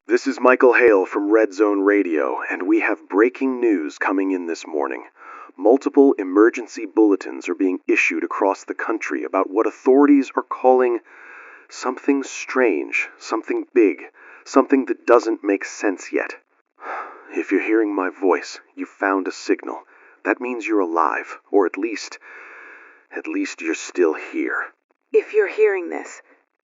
This is Michael Hale from Red Zone Radio, and we have breaking news coming in this morning. Multiple emergency bulletins are being issued across the country about what authorities are calling something strange, something big, something that doesn't make sense yet. If you're hearing my voice, you've found a signal. That means you're alive, or at least you're still here. If you're hearing this,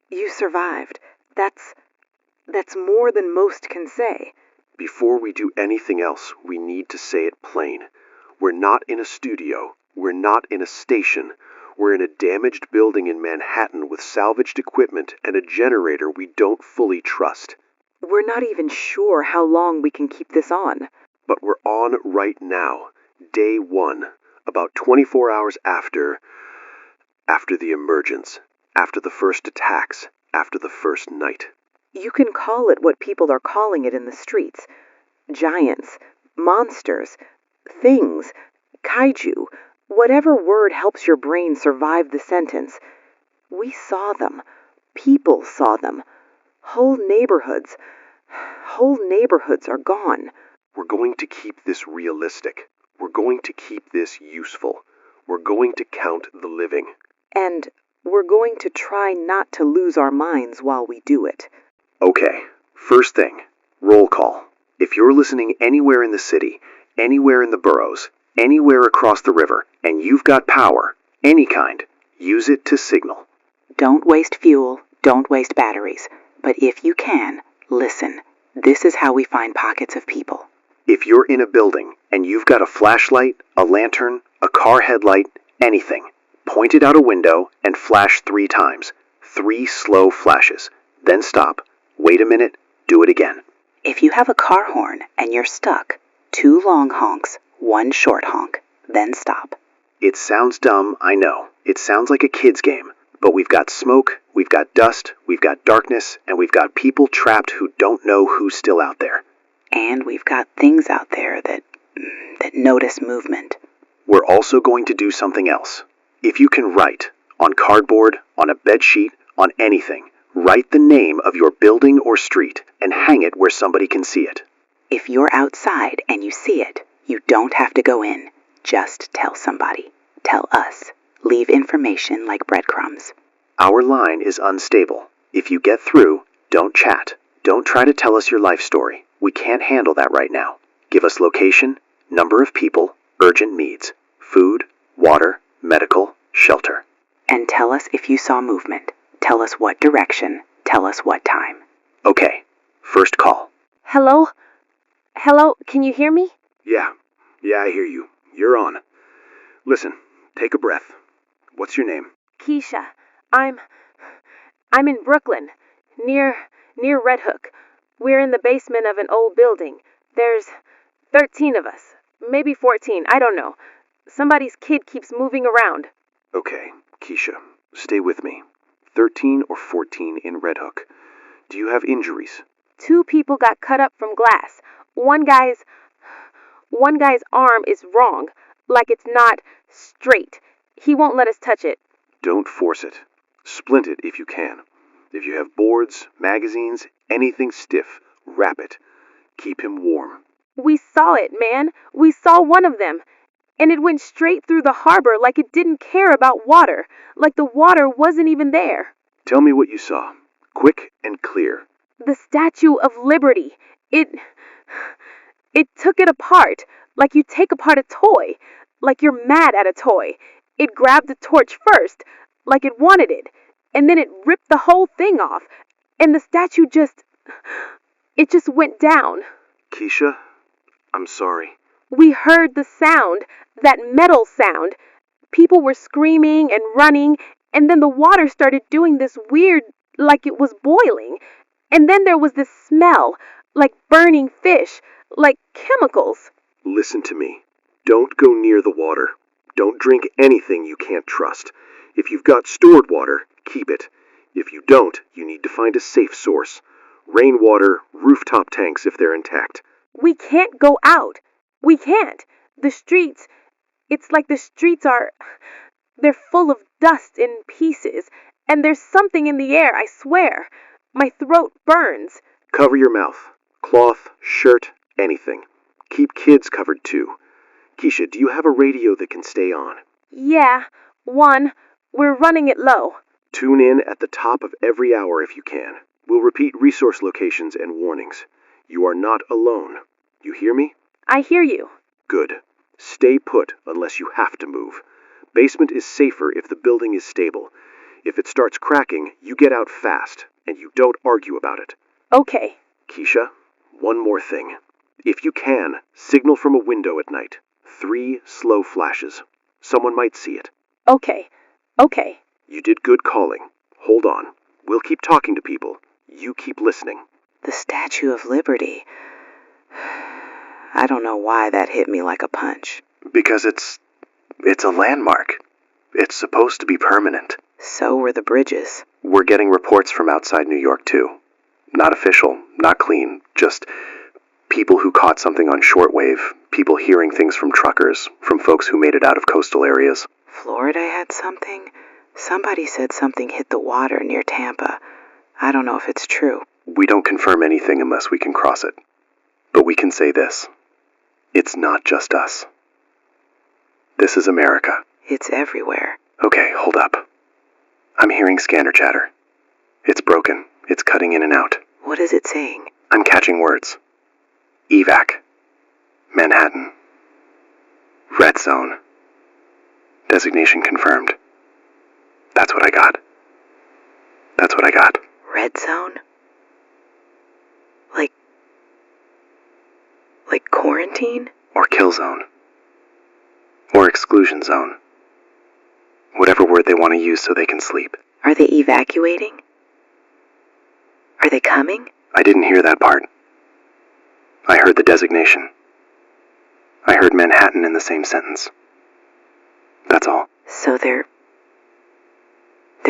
you survived. That's more than most can say. Before we do anything else, we need to say it plain. We're not in a studio. We're not in a station. We're in a damaged building in Manhattan with salvaged equipment and a generator we don't fully trust. We're not even sure how long we can keep this on. But we're on right now, day 1, about 24 hours after the emergence, after the first attacks, after the first night. You can call it what people are calling it in the streets. Giants, monsters, things, kaiju, whatever word helps your brain survive the sentence. We saw them. People saw them. Whole neighborhoods are gone. We're going to keep this realistic. We're going to keep this useful. We're going to count the living. And we're going to try not to lose our minds while we do it. Okay, first thing, roll call. If you're listening anywhere in the city, anywhere in the boroughs, anywhere across the river, and you've got power, any kind, use it to signal. Don't waste fuel, don't waste batteries. But if you can, listen. This is how we find pockets of people. If you're in a building and you've got a flashlight, a lantern, a car headlight, anything, point it out a window and flash 3 times. 3 slow flashes. Then stop. Wait a minute. Do it again. If you have a car horn and you're stuck, 2 long honks, 1 short honk. Then stop. It sounds dumb, I know. It sounds like a kid's game. But we've got smoke, we've got dust, we've got darkness, and we've got people trapped who don't know who's still out there. And we've got things out there that notice movement. We're also going to do something else. If you can write, on cardboard, on a bedsheet, on anything, write the name of your building or street and hang it where somebody can see it. If you're outside and you see it, you don't have to go in. Just tell somebody. Tell us. Leave information like breadcrumbs. Our line is unstable. If you get through, don't chat. Don't try to tell us your life story. We can't handle that right now. Give us location, number of people, urgent needs, food, water, medical, shelter. And tell us if you saw movement. Tell us what direction. Tell us what time. Okay, first call. Hello? Hello, can you hear me? Yeah, I hear you. You're on. Listen, take a breath. What's your name? Keisha. I'm in Brooklyn, near Red Hook. We're in the basement of an old building. There's 13 of us. Maybe 14, I don't know. Somebody's kid keeps moving around. Okay, Keisha, stay with me. 13 or 14 in Red Hook. Do you have injuries? 2 people got cut up from glass. One guy's arm is wrong, like it's not straight. He won't let us touch it. Don't force it. Splint it if you can. If you have boards, magazines, anything stiff, wrap it. Keep him warm. We saw it, man. We saw one of them. And it went straight through the harbor like it didn't care about water. Like the water wasn't even there. Tell me what you saw. Quick and clear. The Statue of Liberty. It took it apart. Like you take apart a toy. Like you're mad at a toy. It grabbed the torch first. Like it wanted it. And then it ripped the whole thing off. And the statue just went down. Keisha, I'm sorry. We heard the sound, that metal sound. People were screaming and running, and then the water started doing this weird, like it was boiling. And then there was this smell, like burning fish, like chemicals. Listen to me. Don't go near the water. Don't drink anything you can't trust. If you've got stored water, keep it. If you don't, you need to find a safe source. Rainwater, rooftop tanks if they're intact. We can't go out. We can't. The streets, it's like the streets they're full of dust in pieces. And there's something in the air, I swear. My throat burns. Cover your mouth. Cloth, shirt, anything. Keep kids covered too. Keisha, do you have a radio that can stay on? Yeah, one. We're running it low. Tune in at the top of every hour if you can. We'll repeat resource locations and warnings. You are not alone. You hear me? I hear you. Good. Stay put unless you have to move. Basement is safer if the building is stable. If it starts cracking, you get out fast, and you don't argue about it. Okay. Keisha, one more thing. If you can, signal from a window at night. 3 slow flashes. Someone might see it. Okay. Okay. You did good calling. Hold on. We'll keep talking to people. You keep listening. The Statue of Liberty. I don't know why that hit me like a punch. Because it's a landmark. It's supposed to be permanent. So were the bridges. We're getting reports from outside New York, too. Not official, not clean, just people who caught something on shortwave, people hearing things from truckers, from folks who made it out of coastal areas. Florida had something? Somebody said something hit the water near Tampa. I don't know if it's true. We don't confirm anything unless we can cross it. But we can say this. It's not just us. This is America. It's everywhere. Okay, hold up. I'm hearing scanner chatter. It's broken. It's cutting in and out. What is it saying? I'm catching words. Evac. Manhattan. Red zone. Designation confirmed. That's what I got. That's what I got. Red zone? Like quarantine? Or kill zone. Or exclusion zone. Whatever word they want to use so they can sleep. Are they evacuating? Are they coming? I didn't hear that part. I heard the designation. I heard Manhattan in the same sentence. That's all. So they're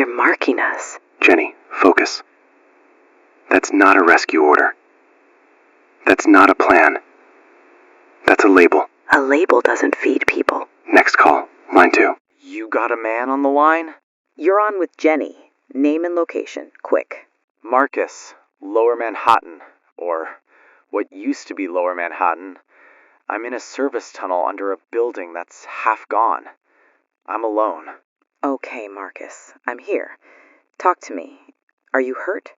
marking us. Jenny, focus. That's not a rescue order. That's not a plan. That's a label. A label doesn't feed people. Next call. Line 2. You got a man on the line? You're on with Jenny. Name and location, quick. Marcus, Lower Manhattan, or what used to be Lower Manhattan. I'm in a service tunnel under a building that's half gone. I'm alone. Okay, Marcus, I'm here. Talk to me. Are you hurt?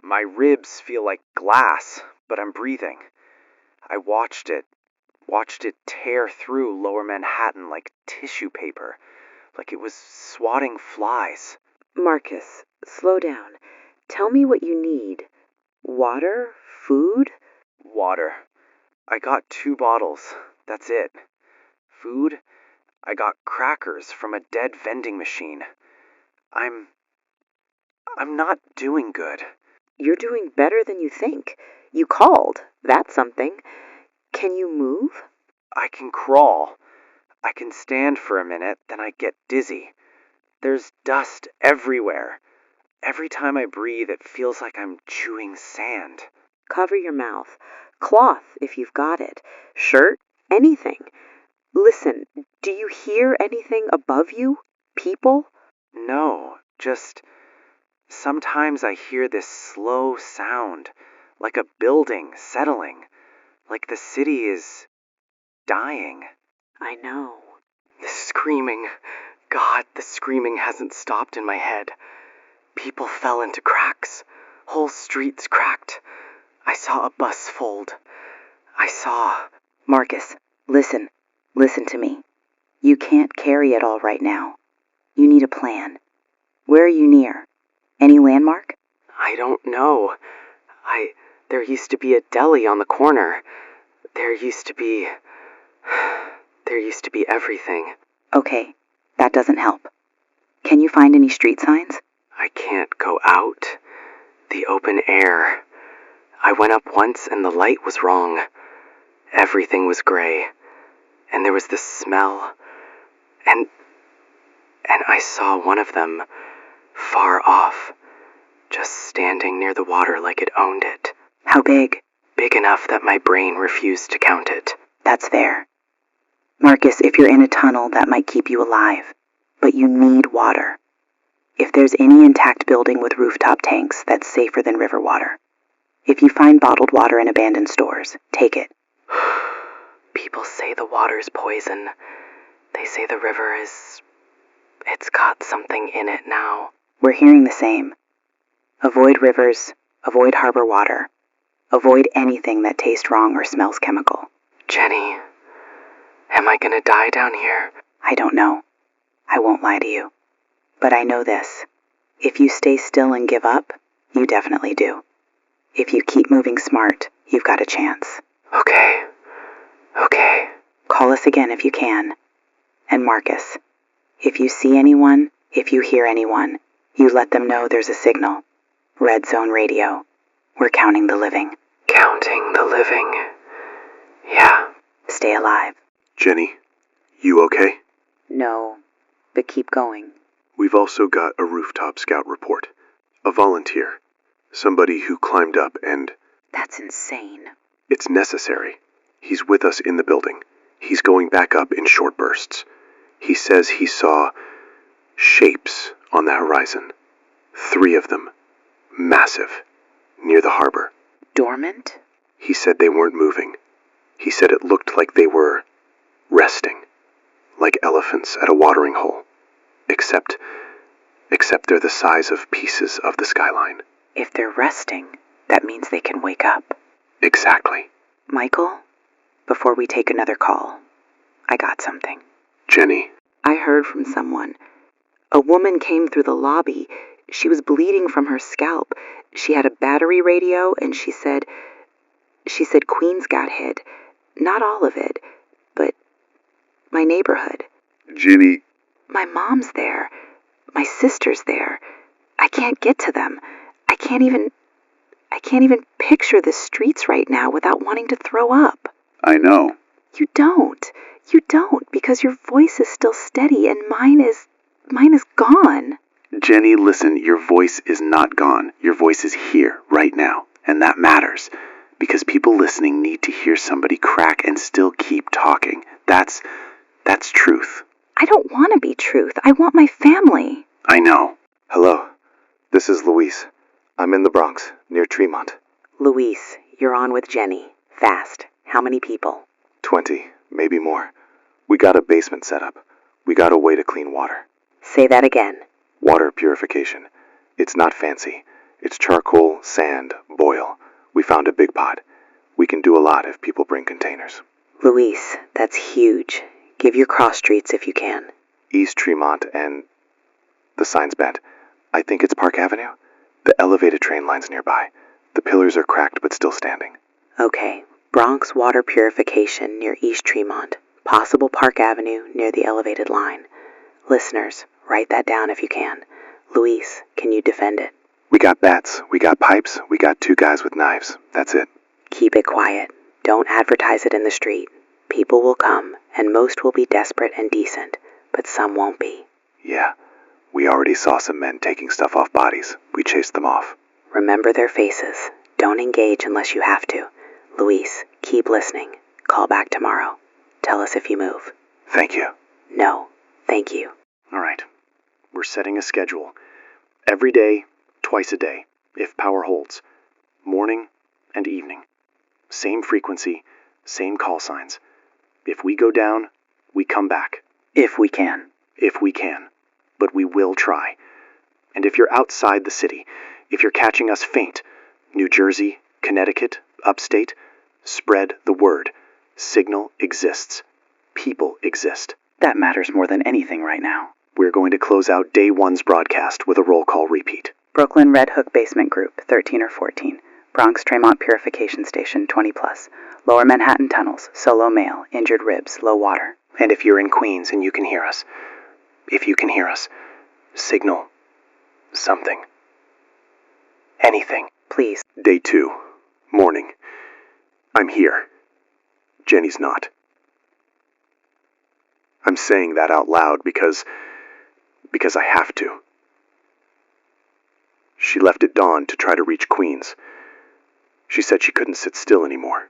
My ribs feel like glass, but I'm breathing. I watched it tear through Lower Manhattan like tissue paper, like it was swatting flies. Marcus, slow down. Tell me what you need. Water? Food? Water. I got 2 bottles. That's it. Food? I got crackers from a dead vending machine. I'm not doing good. You're doing better than you think. You called. That's something. Can you move? I can crawl. I can stand for a minute, then I get dizzy. There's dust everywhere. Every time I breathe, it feels like I'm chewing sand. Cover your mouth. Cloth, if you've got it. Shirt? Anything. Listen, do you hear anything above you? People? No, just sometimes I hear this slow sound, like a building settling, like the city is dying. I know. The screaming, God, the screaming hasn't stopped in my head. People fell into cracks. Whole streets cracked. I saw a bus fold. I saw... Marcus, listen. Listen to me. You can't carry it all right now. You need a plan. Where are you near? Any landmark? I don't know. There used to be a deli on the corner. There used to be everything. Okay, that doesn't help. Can you find any street signs? I can't go out. The open air. I went up once and the light was wrong. Everything was gray. And there was this smell. And I saw one of them, far off, just standing near the water like it owned it. How big? Big enough that my brain refused to count it. That's fair. Marcus, if you're in a tunnel, that might keep you alive. But you need water. If there's any intact building with rooftop tanks, that's safer than river water. If you find bottled water in abandoned stores, take it. People say the water's poison. They say the river it's got something in it now. We're hearing the same. Avoid rivers, avoid harbor water, avoid anything that tastes wrong or smells chemical. Jenny, am I gonna die down here? I don't know. I won't lie to you. But I know this. If you stay still and give up, you definitely do. If you keep moving smart, you've got a chance. Okay. Call us again if you can. And Marcus, if you see anyone, if you hear anyone, you let them know there's a signal. Red Zone Radio. We're counting the living. Counting the living. Yeah. Stay alive. Jenny, you okay? No, but keep going. We've also got a rooftop scout report. A volunteer. Somebody who climbed up and... That's insane. It's necessary. He's with us in the building. He's going back up in short bursts. He says he saw shapes on the horizon. 3 of them. Massive. Near the harbor. Dormant? He said they weren't moving. He said it looked like they were resting. Like elephants at a watering hole. Except they're the size of pieces of the skyline. If they're resting, that means they can wake up. Exactly. Michael, before we take another call, I got something. Jenny. I heard from someone. A woman came through the lobby. She was bleeding from her scalp. She had a battery radio, and she said Queens got hit. Not all of it, but my neighborhood. Jenny. My mom's there. My sister's there. I can't get to them. I can't even picture the streets right now without wanting to throw up. I know. You don't, because your voice is still steady and mine is gone. Jenny, listen, your voice is not gone. Your voice is here, right now. And that matters. Because people listening need to hear somebody crack and still keep talking. That's truth. I don't want to be truth. I want my family. I know. Hello. This is Luis. I'm in the Bronx, near Tremont. Luis, you're on with Jenny. Fast. How many people? 20, maybe more. We got a basement set up. We got a way to clean water. Say that again. Water purification. It's not fancy. It's charcoal, sand, boil. We found a big pot. We can do a lot if people bring containers. Luis, that's huge. Give your cross streets if you can. East Tremont and... the sign's bent. I think it's Park Avenue. The elevated train line's nearby. The pillars are cracked but still standing. Okay. Bronx water purification near East Tremont. Possible Park Avenue near the elevated line. Listeners, write that down if you can. Luis, can you defend it? We got bats, we got pipes, we got 2 guys with knives. That's it. Keep it quiet. Don't advertise it in the street. People will come, and most will be desperate and decent, but some won't be. Yeah, we already saw some men taking stuff off bodies. We chased them off. Remember their faces. Don't engage unless you have to. Luis, keep listening. Call back tomorrow. Tell us if you move. Thank you. No, thank you. All right. We're setting a schedule. Every day, twice a day, if power holds. Morning and evening. Same frequency, same call signs. If we go down, we come back. If we can. If we can. But we will try. And if you're outside the city, if you're catching us faint, New Jersey, Connecticut, upstate, spread the word. Signal exists. People exist. That matters more than anything right now. We're going to close out day 1's broadcast with a roll call repeat. Brooklyn Red Hook Basement Group, 13 or 14. Bronx Tremont Purification Station, 20+. Lower Manhattan Tunnels, solo male, injured ribs, low water. And if you're in Queens and you can hear us, signal something. Anything. Please. Day 2, morning. I'm here. Jenny's not. I'm saying that out loud because I have to. She left at dawn to try to reach Queens. She said she couldn't sit still anymore.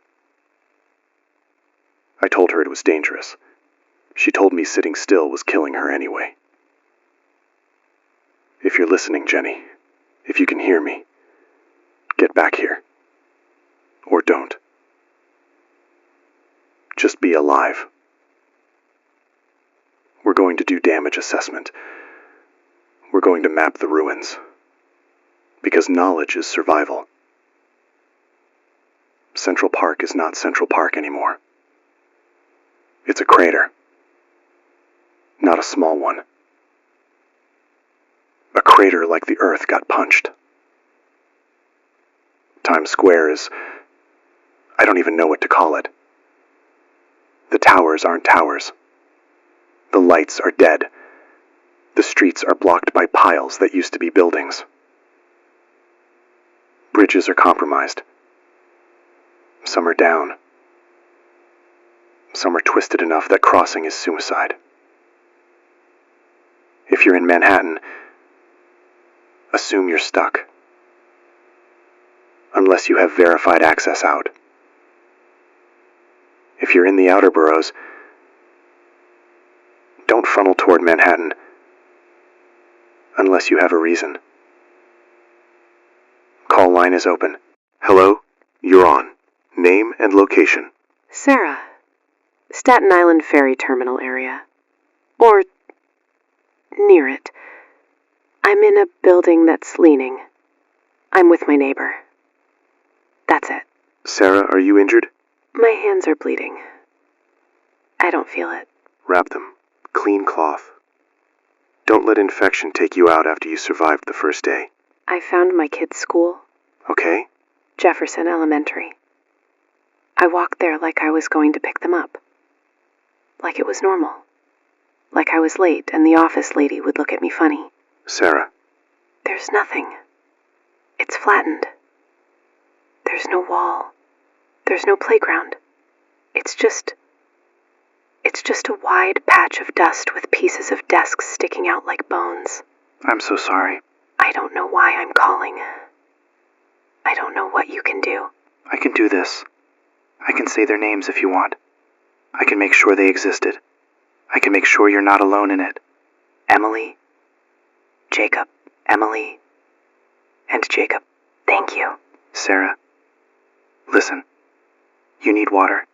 I told her it was dangerous. She told me sitting still was killing her anyway. If you're listening, Jenny, if you can hear me, get back here. or don't. Just be alive. We're going to do damage assessment. We're going to map the ruins. Because knowledge is survival. Central Park is not Central Park anymore. It's a crater. Not a small one. A crater like the Earth got punched. Times Square is... I don't even know what to call it. The towers aren't towers. The lights are dead. The streets are blocked by piles that used to be buildings. Bridges are compromised. Some are down. Some are twisted enough that crossing is suicide. If you're in Manhattan, assume you're stuck. Unless you have verified access out. If you're in the outer boroughs, don't funnel toward Manhattan. Unless you have a reason. Call line is open. Hello? You're on. Name and location. Sarah. Staten Island Ferry Terminal area. Or near it. I'm in a building that's leaning. I'm with my neighbor. That's it. Sarah, are you injured? My hands are bleeding. I don't feel it. Wrap them. Clean cloth. Don't let infection take you out after you survived the first day. I found my kids' school. Okay? Jefferson Elementary. I walked there like I was going to pick them up. Like it was normal. Like I was late and the office lady would look at me funny. Sarah. There's nothing. It's flattened. There's no wall. There's no playground. It's just a wide patch of dust with pieces of desks sticking out like bones. I'm so sorry. I don't know why I'm calling. I don't know what you can do. I can do this. I can say their names if you want. I can make sure they existed. I can make sure you're not alone in it. Emily, Jacob, Emily, and Jacob. Thank you. Sarah, listen. You need water.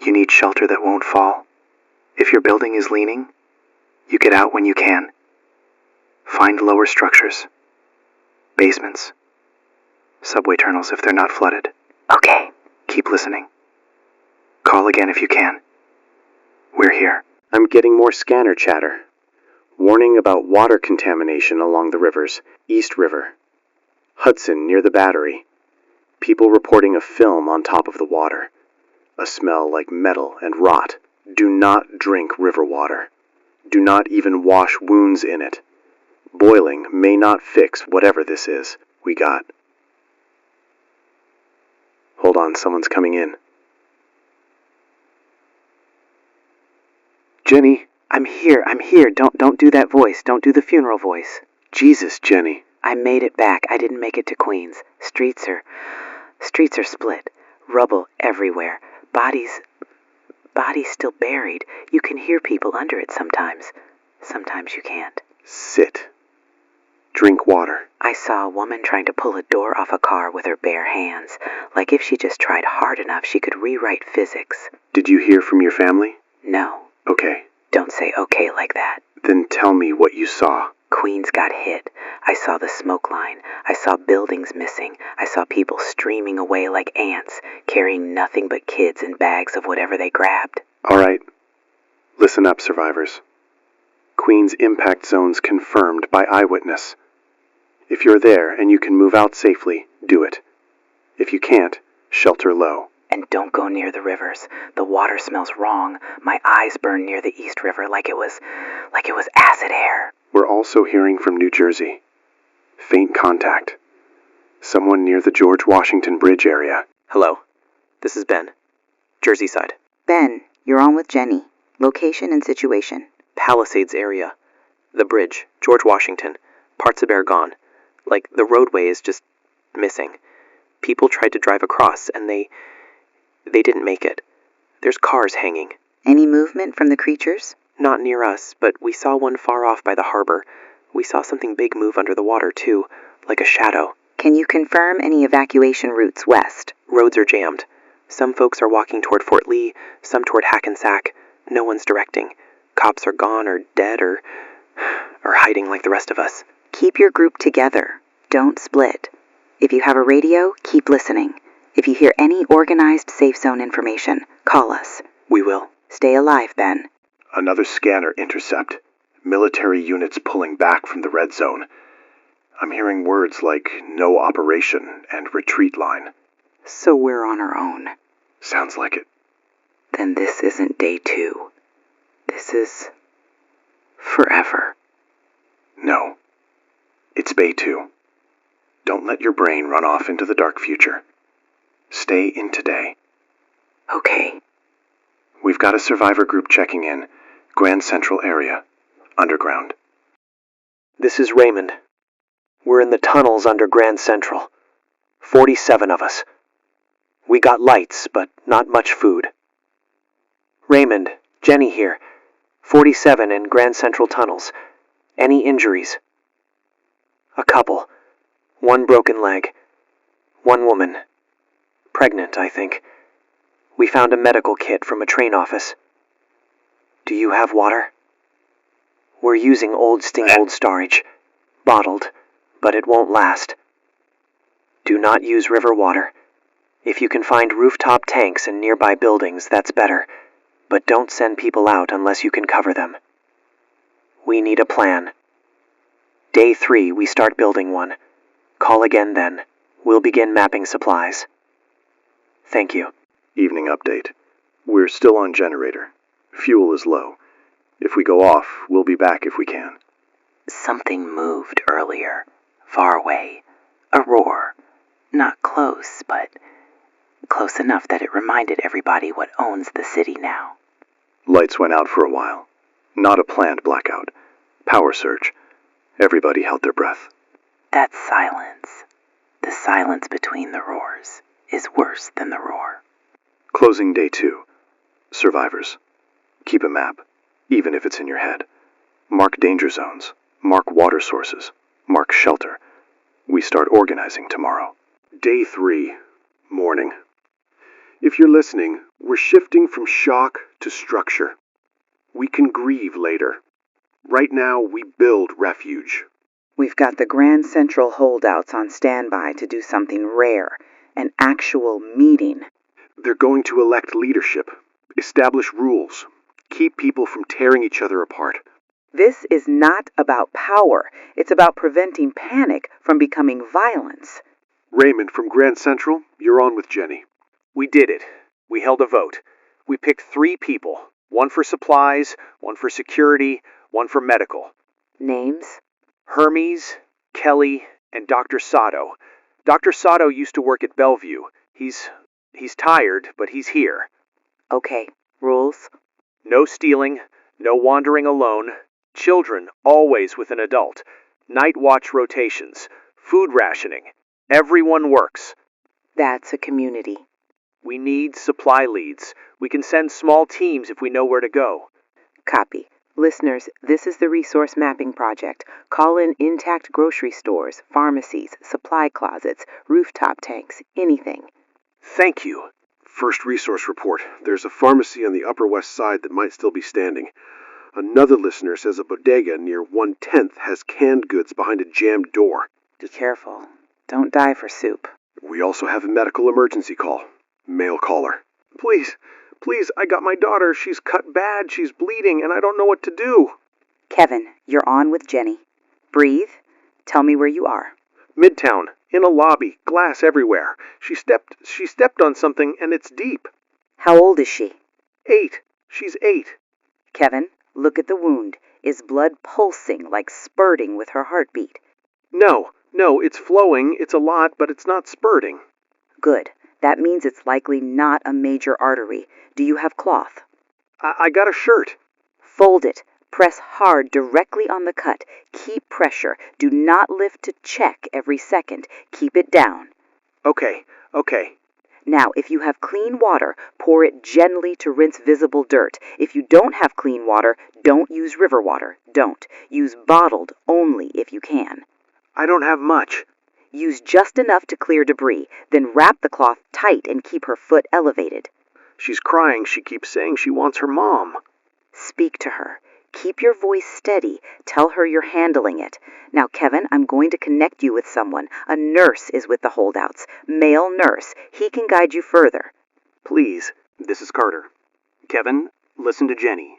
You need shelter that won't fall. If your building is leaning, you get out when you can. Find lower structures. Basements. Subway tunnels if they're not flooded. Okay. Keep listening. Call again if you can. We're here. I'm getting more scanner chatter. Warning about water contamination along the rivers. East River. Hudson near the Battery. People reporting a film on top of the water. A smell like metal and rot. Do not drink river water. Do not even wash wounds in it. Boiling may not fix whatever this is. We got. Hold on, someone's coming in. Jenny. I'm here. Don't do that voice. Don't do the funeral voice. Jesus, Jenny. I made it back. I didn't make it to Queens. Streets are split. Rubble everywhere. Bodies still buried. You can hear people under it sometimes. Sometimes you can't. Sit. Drink water. I saw a woman trying to pull a door off a car with her bare hands. Like if she just tried hard enough, she could rewrite physics. Did you hear from your family? No. Okay. Don't say okay like that. Then tell me what you saw. Queens got hit. I saw the smoke line. I saw buildings missing. I saw people streaming away like ants, carrying nothing but kids and bags of whatever they grabbed. All right. Listen up, survivors. Queens impact zones confirmed by eyewitness. If you're there and you can move out safely, do it. If you can't, shelter low. And don't go near the rivers. The water smells wrong. My eyes burn near the East River like it was acid air. We're also hearing from New Jersey. Faint contact. Someone near the George Washington Bridge area. Hello. This is Ben. Jersey side. Ben, you're on with Jenny. Location and situation. Palisades area. The bridge. George Washington. Parts of it gone. Like, the roadway is just missing. People tried to drive across, and they didn't make it. There's cars hanging. Any movement from the creatures? Not near us, but we saw one far off by the harbor. We saw something big move under the water, too, like a shadow. Can you confirm any evacuation routes west? Roads are jammed. Some folks are walking toward Fort Lee, some toward Hackensack. No one's directing. Cops are gone or dead or hiding like the rest of us. Keep your group together. Don't split. If you have a radio, keep listening. If you hear any organized safe zone information, call us. We will. Stay alive, Ben. Another scanner intercept. Military units pulling back from the red zone. I'm hearing words like no operation and retreat line. So we're on our own. Sounds like it. Then this isn't day 2. This is forever. No. It's Bay 2. Don't let your brain run off into the dark future. Stay in today. Okay. We've got a survivor group checking in. Grand Central area. Underground. This is Raymond. We're in the tunnels under Grand Central. 47 of us. We got lights, but not much food. Raymond, Jenny here. 47 in Grand Central tunnels. Any injuries? A couple. 1 broken leg. 1 woman. Pregnant, I think. We found a medical kit from a train office. Do you have water? We're using old storage. Bottled, but it won't last. Do not use river water. If you can find rooftop tanks in nearby buildings, that's better. But don't send people out unless you can cover them. We need a plan. Day 3, we start building one. Call again then. We'll begin mapping supplies. Thank you. Evening update. We're still on generator. Fuel is low. If we go off, we'll be back if we can. Something moved earlier. Far away. A roar. Not close, but close enough that it reminded everybody what owns the city now. Lights went out for a while. Not a planned blackout. Power surge. Everybody held their breath. That's silence. The silence between the roars is worse than the roar. Closing day 2. Survivors. Keep a map, even if it's in your head. Mark danger zones. Mark water sources. Mark shelter. We start organizing tomorrow. Day 3. Morning. If you're listening, we're shifting from shock to structure. We can grieve later. Right now, we build refuge. We've got the Grand Central holdouts on standby to do something rare, an actual meeting. They're going to elect leadership, establish rules, keep people from tearing each other apart. This is not about power. It's about preventing panic from becoming violence. Raymond from Grand Central, you're on with Jenny. We did it. We held a vote. We picked 3 people. 1 for supplies, 1 for security, 1 for medical. Names? Hermes, Kelly, and Dr. Sato. Dr. Sato used to work at Bellevue. He's tired, but he's here. Okay. Rules? No stealing, no wandering alone. Children always with an adult. Night watch rotations. Food rationing. Everyone works. That's a community. We need supply leads. We can send small teams if we know where to go. Copy. Listeners, this is the Resource Mapping Project. Call in intact grocery stores, pharmacies, supply closets, rooftop tanks, anything. Thank you. First resource report. There's a pharmacy on the Upper West Side that might still be standing. Another listener says a bodega near 110th has canned goods behind a jammed door. Be careful. Don't die for soup. We also have a medical emergency call. Male caller. Please, I got my daughter. She's cut bad. She's bleeding, and I don't know what to do. Kevin, you're on with Jenny. Breathe. Tell me where you are. Midtown, in a lobby, glass everywhere. She stepped on something, and it's deep. How old is she? 8. She's 8. Kevin, look at the wound. Is blood pulsing, like spurting with her heartbeat? No, it's flowing. It's a lot, but it's not spurting. Good. That means it's likely not a major artery. Do you have cloth? I got a shirt. Fold it. Press hard directly on the cut. Keep pressure. Do not lift to check every second. Keep it down. Okay. Now, if you have clean water, pour it gently to rinse visible dirt. If you don't have clean water, don't use river water. Don't. Use bottled only if you can. I don't have much. Use just enough to clear debris, then wrap the cloth tight and keep her foot elevated. She's crying. She keeps saying she wants her mom. Speak to her. Keep your voice steady. Tell her you're handling it. Now, Kevin, I'm going to connect you with someone. A nurse is with the holdouts. Male nurse. He can guide you further. Please, this is Carter. Kevin, listen to Jenny.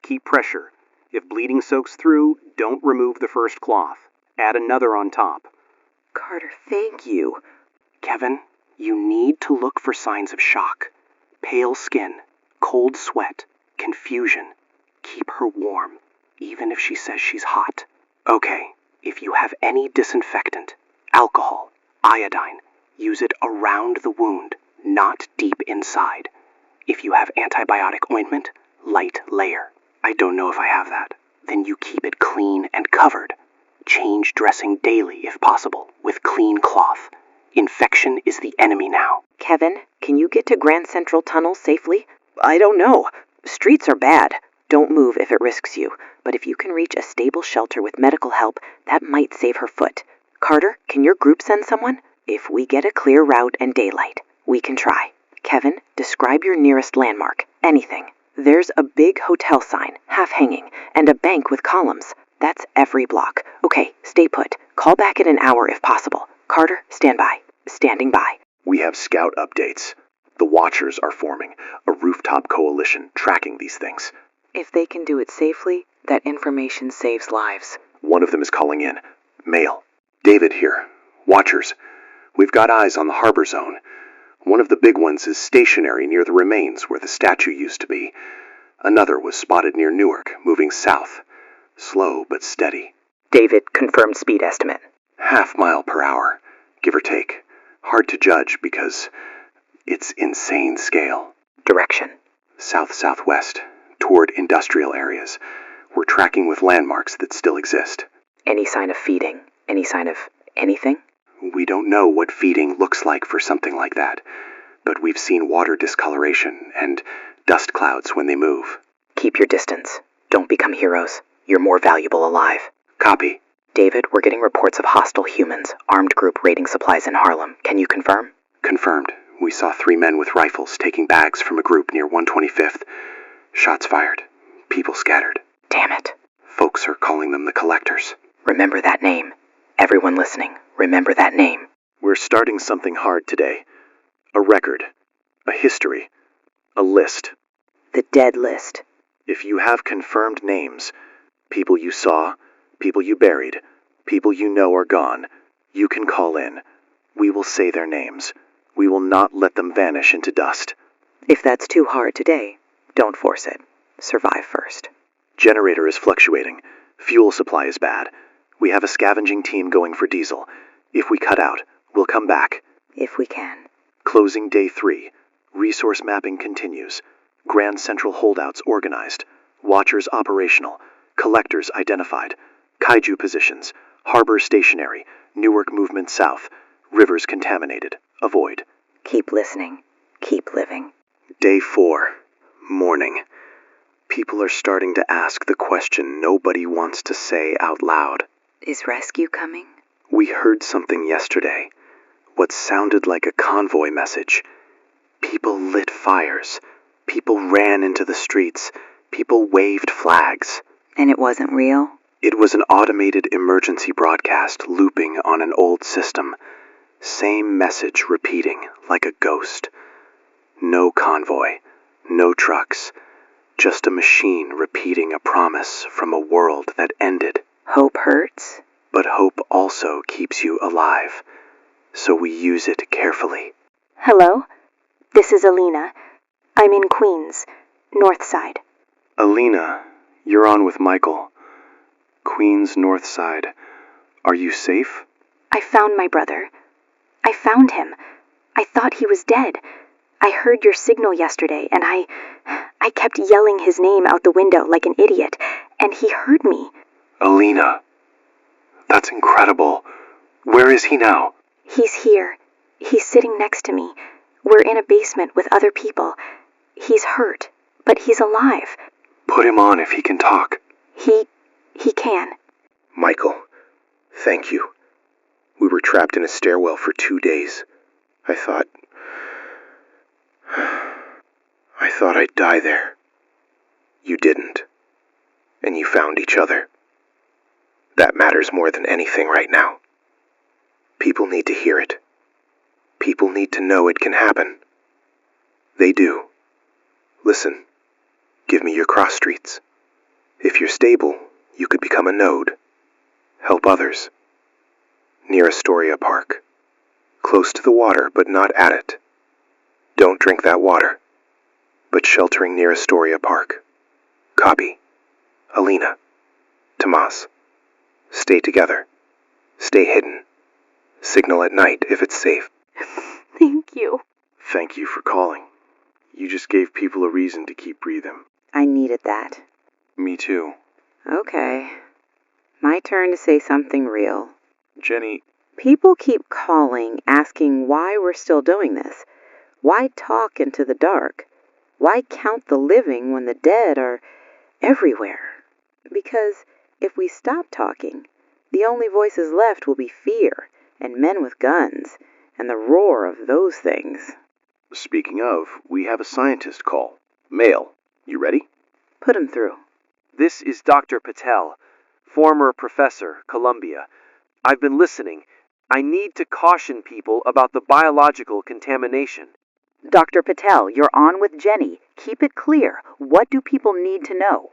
Keep pressure. If bleeding soaks through, don't remove the first cloth. Add another on top. Carter, thank you. Kevin, you need to look for signs of shock. Pale skin, cold sweat, confusion. Keep her warm, even if she says she's hot. Okay, if you have any disinfectant, alcohol, iodine, use it around the wound, not deep inside. If you have antibiotic ointment, light layer. I don't know if I have that. Then you keep it clean and covered. Change dressing daily if possible, with clean cloth. Infection is the enemy now. Kevin, can you get to Grand Central Tunnel safely? I don't know. Streets are bad. Don't move if it risks you. But if you can reach a stable shelter with medical help, that might save her foot. Carter, can your group send someone? If we get a clear route and daylight, we can try. Kevin, describe your nearest landmark. Anything. There's a big hotel sign, half hanging, and a bank with columns. That's every block. Okay, stay put. Call back in an hour if possible. Carter, stand by. Standing by. We have scout updates. The Watchers are forming, a rooftop coalition tracking these things. If they can do it safely, that information saves lives. One of them is calling in. Male. David here. Watchers. We've got eyes on the harbor zone. One of the big ones is stationary near the remains where the statue used to be. Another was spotted near Newark, moving south. Slow but steady. David, confirmed speed estimate. Half mile per hour, give or take. Hard to judge because it's insane scale. Direction. South-southwest, toward industrial areas. We're tracking with landmarks that still exist. Any sign of feeding? Any sign of anything? We don't know what feeding looks like for something like that, but we've seen water discoloration and dust clouds when they move. Keep your distance. Don't become heroes. You're more valuable alive. Copy. David, we're getting reports of hostile humans, armed group raiding supplies in Harlem. Can you confirm? Confirmed. We saw 3 men with rifles taking bags from a group near 125th. Shots fired. People scattered. Damn it. Folks are calling them the Collectors. Remember that name. Everyone listening, remember that name. We're starting something hard today. A record. A history. A list. The dead list. If you have confirmed names, people you saw, people you buried, people you know are gone, you can call in. We will say their names. We will not let them vanish into dust. If that's too hard today, don't force it. Survive first. Generator is fluctuating. Fuel supply is bad. We have a scavenging team going for diesel. If we cut out, we'll come back. If we can. Closing day 3. Resource mapping continues. Grand Central holdouts organized. Watchers operational. Collectors identified. Kaiju positions. Harbor stationary. Newark movement south. Rivers contaminated. Avoid. Keep listening. Keep living. Day 4. Morning. People are starting to ask the question nobody wants to say out loud. Is rescue coming? We heard something yesterday. What sounded like a convoy message. People lit fires. People ran into the streets. People waved flags. And it wasn't real? It was an automated emergency broadcast looping on an old system. Same message repeating like a ghost. No convoy. No trucks. Just a machine repeating a promise from a world that ended. Hope hurts. But hope also keeps you alive. So we use it carefully. Hello? This is Alina. I'm in Queens, North Side. Alina, you're on with Michael. Queens North Side. Are you safe? I found my brother. I found him. I thought he was dead. I heard your signal yesterday, and I kept yelling his name out the window like an idiot, and he heard me. Alina, that's incredible. Where is he now? He's here. He's sitting next to me. We're in a basement with other people. He's hurt, but he's alive. Put him on if he can talk. He can. Michael, thank you. We were trapped in a stairwell for 2 days. I thought I'd die there. You didn't. And you found each other. That matters more than anything right now. People need to hear it. People need to know it can happen. They do. Listen, give me your cross streets. If you're stable, you could become a node. Help others. Near Astoria Park. Close to the water, but not at it. Don't drink that water. But sheltering near Astoria Park. Copy. Alina. Tomas. Stay together. Stay hidden. Signal at night if it's safe. Thank you. Thank you for calling. You just gave people a reason to keep breathing. I needed that. Me too. Okay. My turn to say something real. Jenny, People keep calling, asking why we're still doing this. Why talk into the dark? Why count the living when the dead are everywhere? Because if we stop talking, the only voices left will be fear and men with guns and the roar of those things. speaking of, we have a scientist call. Male. You ready? Put him through. This is Dr. Patel, former professor, Columbia. I've been listening. I need to caution people about the biological contamination. Dr. Patel, you're on with Jenny. Keep it clear. What do people need to know?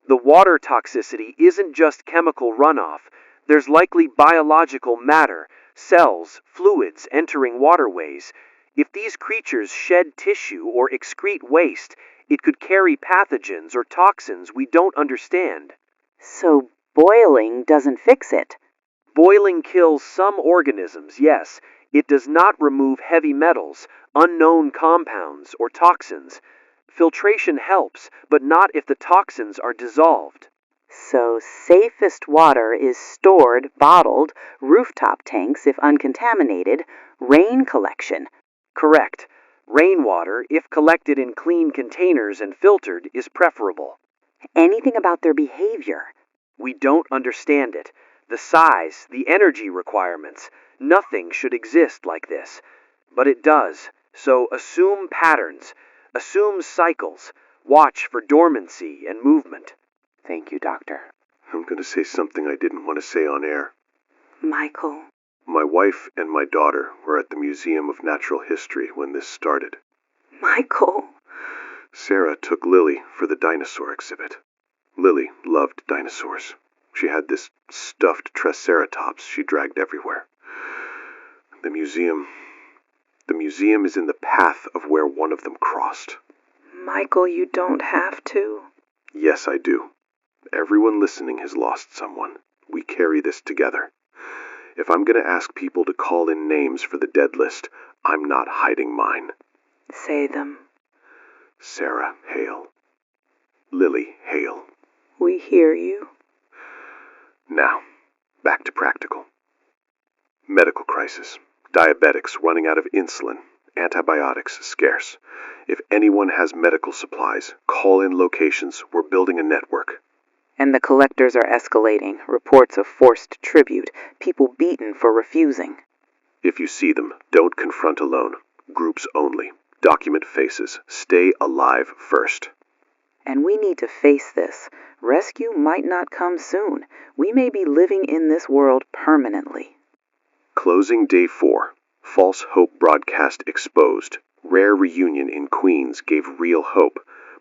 The water toxicity isn't just chemical runoff. There's likely biological matter, cells, fluids entering waterways. If these creatures shed tissue or excrete waste, it could carry pathogens or toxins we don't understand. So boiling doesn't fix it. Boiling kills some organisms, yes. It does not remove heavy metals, unknown compounds, or toxins. Filtration helps, but not if the toxins are dissolved. So safest water is stored, bottled, rooftop tanks if uncontaminated, rain collection. Correct. Rainwater, if collected in clean containers and filtered, is preferable. Anything about their behavior? We don't understand it. The size, the energy requirements, nothing should exist like this. But it does, so assume patterns, assume cycles, watch for dormancy and movement. Thank you, Doctor. I'm going to say something I didn't want to say on air. Michael. My wife and my daughter were at the Museum of Natural History when this started. Michael. Sarah took Lily for the dinosaur exhibit. Lily loved dinosaurs. She had this stuffed triceratops she dragged everywhere. The museum is in the path of where one of them crossed. Michael, you don't have to. Yes, I do. Everyone listening has lost someone. We carry this together. If I'm going to ask people to call in names for the dead list, I'm not hiding mine. Say them. Sarah Hale. Lily Hale. We hear you. Now, back to practical. Medical crisis. Diabetics running out of insulin. Antibiotics scarce. If anyone has medical supplies, call in locations. We're building a network. And the collectors are escalating. Reports of forced tribute. People beaten for refusing. If you see them, don't confront alone. Groups only. Document faces. Stay alive first. And we need to face this. Rescue might not come soon. We may be living in this world permanently. Closing day 4. False hope broadcast exposed. Rare reunion in Queens gave real hope.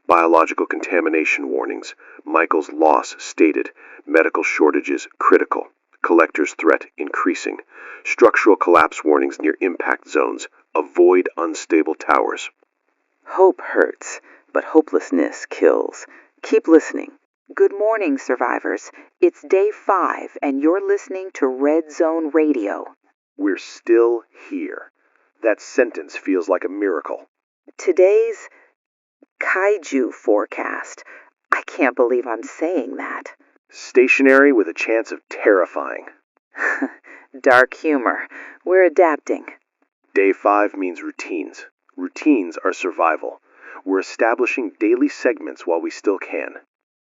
Biological contamination warnings. Michael's loss stated. Medical shortages critical. Collector's threat increasing. Structural collapse warnings near impact zones. Avoid unstable towers. Hope hurts, but hopelessness kills. Keep listening. Good morning, survivors. It's day 5, and you're listening to Red Zone Radio. We're still here. That sentence feels like a miracle. Today's Kaiju forecast. I can't believe I'm saying that. Stationary with a chance of terrifying. Dark humor. We're adapting. Day 5 means routines. Routines are survival. We're establishing daily segments while we still can.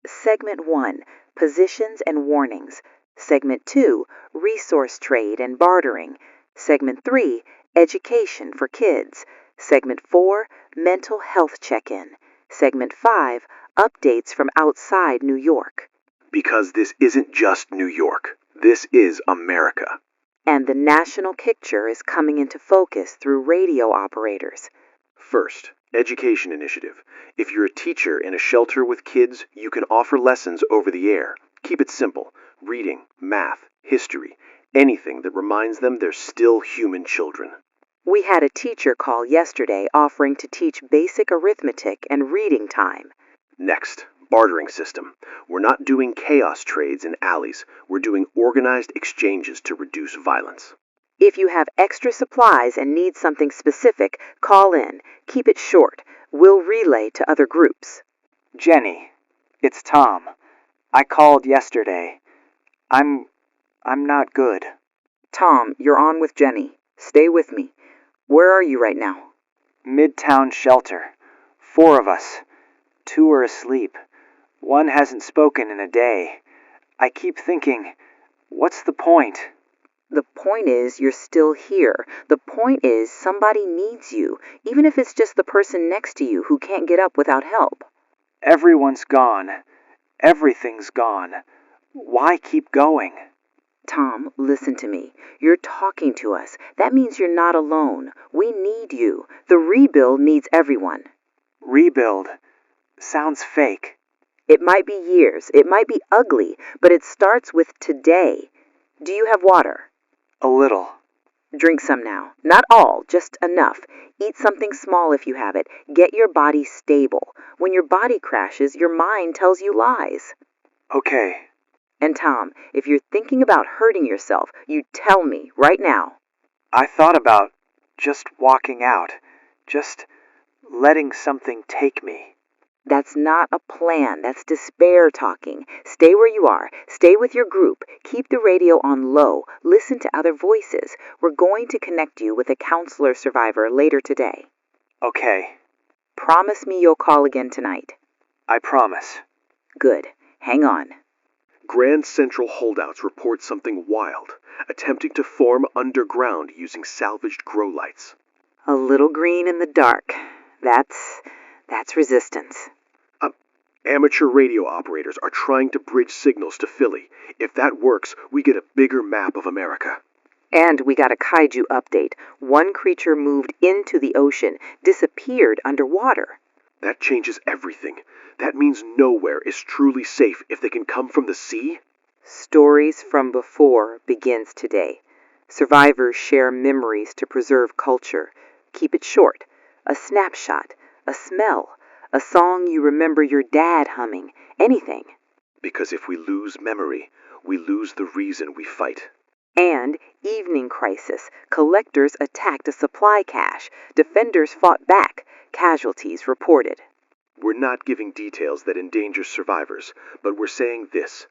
Segment 1, positions and warnings. Segment 2, resource trade and bartering. Segment 3, education for kids. Segment 4, mental health check-in. Segment 5, updates from outside New York. Because this isn't just New York. This is America. And the national picture is coming into focus through radio operators. First, education initiative. If you're a teacher in a shelter with kids, you can offer lessons over the air. Keep it simple. Reading, math, history, anything that reminds them they're still human children. We had a teacher call yesterday offering to teach basic arithmetic and reading time. Next, bartering system. We're not doing chaos trades in alleys. We're doing organized exchanges to reduce violence. If you have extra supplies and need something specific, call in. Keep it short. We'll relay to other groups. Jenny, it's Tom. I called yesterday. I'm not good. Tom, you're on with Jenny. Stay with me. Where are you right now? Midtown shelter. 4 of us. 2 are asleep. 1 hasn't spoken in a day. I keep thinking, what's the point? The point is you're still here. The point is somebody needs you, even if it's just the person next to you who can't get up without help. Everyone's gone. Everything's gone. Why keep going? Tom, listen to me. You're talking to us. That means you're not alone. We need you. The rebuild needs everyone. Rebuild. Sounds fake. It might be years. It might be ugly, but it starts with today. Do you have water? A little. Drink some now. Not all, just enough. Eat something small if you have it. Get your body stable. When your body crashes, your mind tells you lies. Okay. And Tom, if you're thinking about hurting yourself, you tell me right now. I thought about just walking out. Just letting something take me. That's not a plan. That's despair talking. Stay where you are. Stay with your group. Keep the radio on low. Listen to other voices. We're going to connect you with a counselor survivor later today. Okay. Promise me you'll call again tonight. I promise. Good. Hang on. Grand Central holdouts report something wild, attempting to form underground using salvaged grow lights. A little green in the dark. That's resistance. Amateur radio operators are trying to bridge signals to Philly. If that works, we get a bigger map of America. And we got a kaiju update. 1 creature moved into the ocean, disappeared underwater. That changes everything. That means nowhere is truly safe if they can come from the sea. Stories from before begins today. Survivors share memories to preserve culture. Keep it short. A snapshot, a smell, a song you remember your dad humming, anything. Because if we lose memory, we lose the reason we fight. And evening crisis. Collectors attacked a supply cache. Defenders fought back. Casualties reported. We're not giving details that endanger survivors, but we're saying this.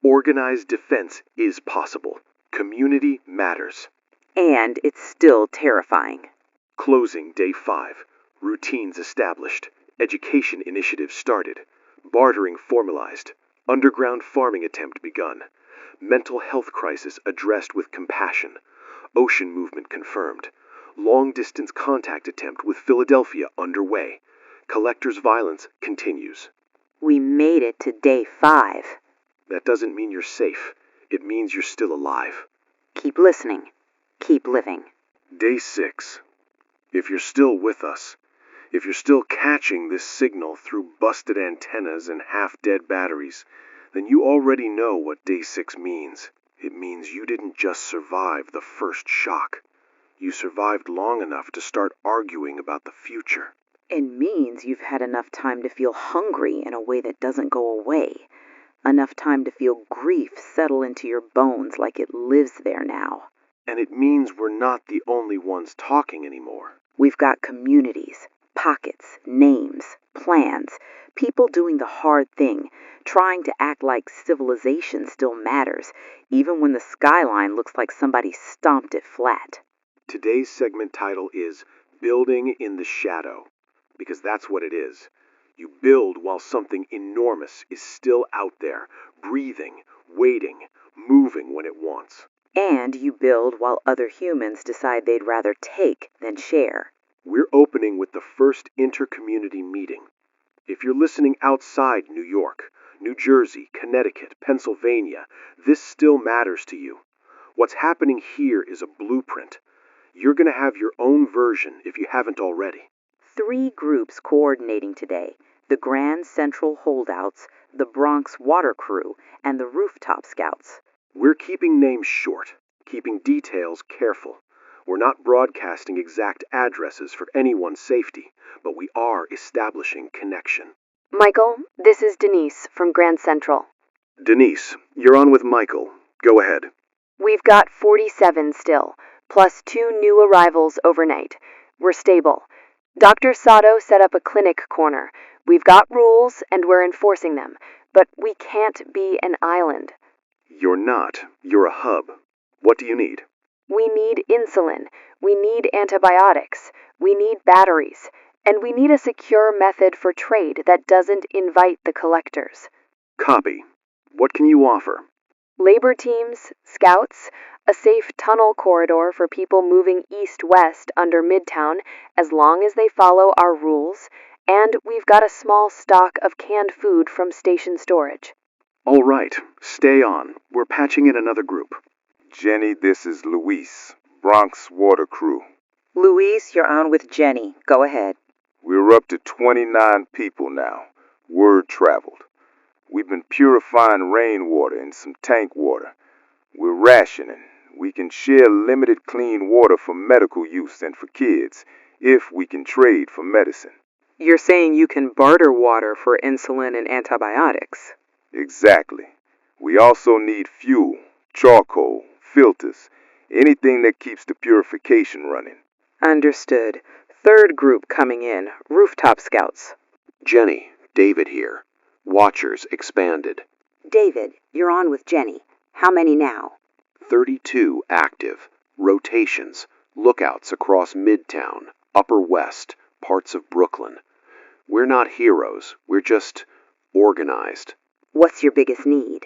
Organized defense is possible. Community matters. And it's still terrifying. Closing day 5. Routines established. Education initiative started. Bartering formalized. Underground farming attempt begun. Mental health crisis addressed with compassion. Ocean movement confirmed. Long-distance contact attempt with Philadelphia underway. Collectors' violence continues. We made it to day 5. That doesn't mean you're safe. It means you're still alive. Keep listening. Keep living. Day 6. If you're still with us, if you're still catching this signal through busted antennas and half-dead batteries, then you already know what Day 6 means. It means you didn't just survive the first shock. You survived long enough to start arguing about the future. It means you've had enough time to feel hungry in a way that doesn't go away. Enough time to feel grief settle into your bones like it lives there now. And it means we're not the only ones talking anymore. We've got communities, pockets, names, plans, people doing the hard thing, trying to act like civilization still matters, even when the skyline looks like somebody stomped it flat. Today's segment title is Building in the Shadow, because that's what it is. You build while something enormous is still out there, breathing, waiting, moving when it wants. And you build while other humans decide they'd rather take than share. We're opening with the first inter-community meeting. If you're listening outside New York, New Jersey, Connecticut, Pennsylvania, this still matters to you. What's happening here is a blueprint. You're going to have your own version if you haven't already. 3 groups coordinating today: the Grand Central Holdouts, the Bronx Water Crew, and the Rooftop Scouts. We're keeping names short, keeping details careful. We're not broadcasting exact addresses for anyone's safety, but we are establishing connection. Michael, this is Denise from Grand Central. Denise, you're on with Michael. Go ahead. We've got 47 still, plus 2 new arrivals overnight. We're stable. Dr. Sato set up a clinic corner. We've got rules and we're enforcing them, but we can't be an island. You're not. You're a hub. What do you need? We need insulin. We need antibiotics. We need batteries. And we need a secure method for trade that doesn't invite the collectors. Copy. What can you offer? Labor teams, scouts, a safe tunnel corridor for people moving east-west under Midtown as long as they follow our rules, and we've got a small stock of canned food from station storage. All right. Stay on. We're patching in another group. Jenny, this is Luis, Bronx Water Crew. Luis, you're on with Jenny. Go ahead. We're up to 29 people now. Word traveled. We've been purifying rainwater and some tank water. We're rationing. We can share limited clean water for medical use and for kids, if we can trade for medicine. You're saying you can barter water for insulin and antibiotics? Exactly. We also need fuel, charcoal, filters, anything that keeps the purification running. Understood. 3rd group coming in, Rooftop Scouts. Jenny, David here. Watchers expanded. David, you're on with Jenny. How many now? 32 active. Rotations. Lookouts across Midtown, Upper West, parts of Brooklyn. We're not heroes. We're just organized. What's your biggest need?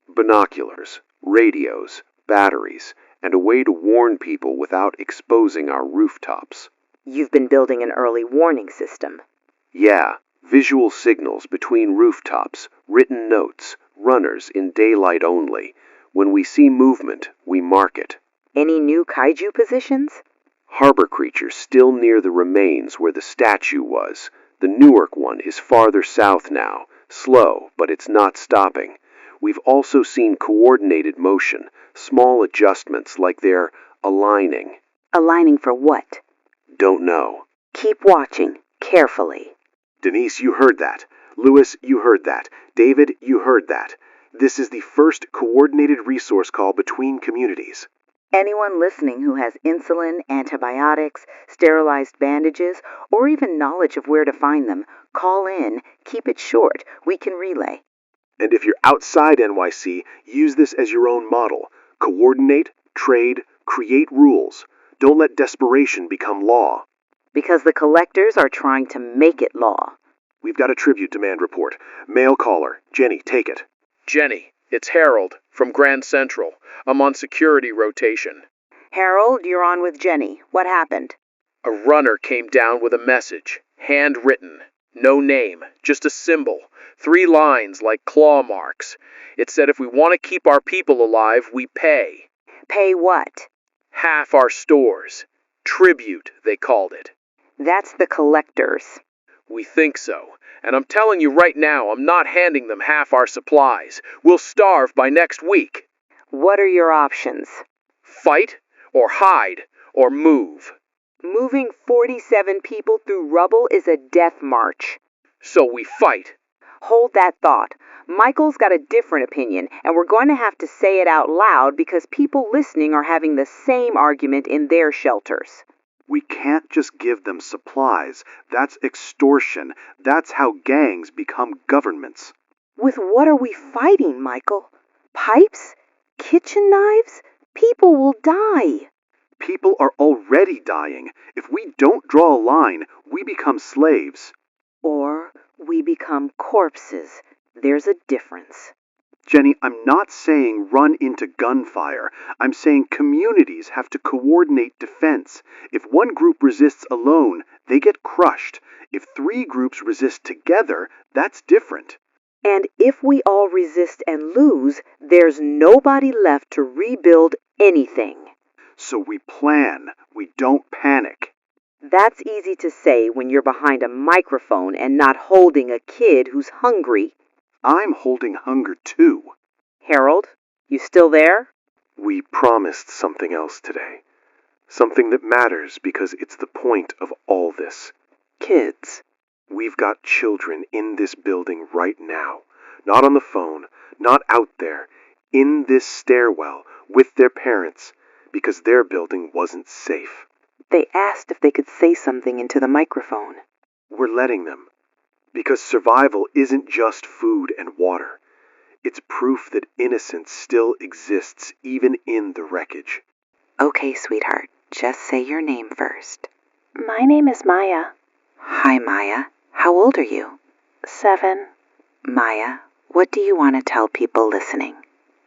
Binoculars, radios, batteries, and a way to warn people without exposing our rooftops. You've been building an early warning system. Yeah, visual signals between rooftops, written notes, runners in daylight only. When we see movement, we mark it. Any new kaiju positions? Harbor creatures still near the remains where the statue was. The Newark one is farther south now. Slow, but it's not stopping. We've also seen coordinated motion, small adjustments like they're aligning. Aligning for what? Don't know. Keep watching, carefully. Denise, you heard that. Louis, you heard that. David, you heard that. This is the first coordinated resource call between communities. Anyone listening who has insulin, antibiotics, sterilized bandages, or even knowledge of where to find them, call in, keep it short, we can relay. And if you're outside NYC, use this as your own model. Coordinate, trade, create rules. Don't let desperation become law. Because the collectors are trying to make it law. We've got a tribute demand report. Male caller. Jenny, take it. Jenny, it's Harold from Grand Central. I'm on security rotation. Harold, you're on with Jenny. What happened? A runner came down with a message, handwritten. No name, just a symbol. 3 lines like claw marks. It said if we want to keep our people alive, we pay. Pay what? Half our stores. Tribute, they called it. That's the collectors. We think so. And I'm telling you right now, I'm not handing them half our supplies. We'll starve by next week. What are your options? Fight, or hide, or move. Moving 47 people through rubble is a death march. So we fight. Hold that thought. Michael's got a different opinion, and we're going to have to say it out loud because people listening are having the same argument in their shelters. We can't just give them supplies. That's extortion. That's how gangs become governments. With what are we fighting, Michael? Pipes? Kitchen knives? People will die. People are already dying. If we don't draw a line, we become slaves. Or we become corpses. There's a difference. Jenny, I'm not saying run into gunfire. I'm saying communities have to coordinate defense. If one group resists alone, they get crushed. If 3 groups resist together, that's different. And if we all resist and lose, there's nobody left to rebuild anything. So we plan. We don't panic. That's easy to say when you're behind a microphone and not holding a kid who's hungry. I'm holding hunger too. Harold, you still there? We promised something else today. Something that matters because it's the point of all this. Kids. We've got children in this building right now. Not on the phone, not out there. In this stairwell with their parents because their building wasn't safe. They asked if they could say something into the microphone. We're letting them. Because survival isn't just food and water. It's proof that innocence still exists even in the wreckage. Okay, sweetheart, just say your name first. My name is Maya. Hi, Maya. How old are you? 7. Maya, what do you want to tell people listening?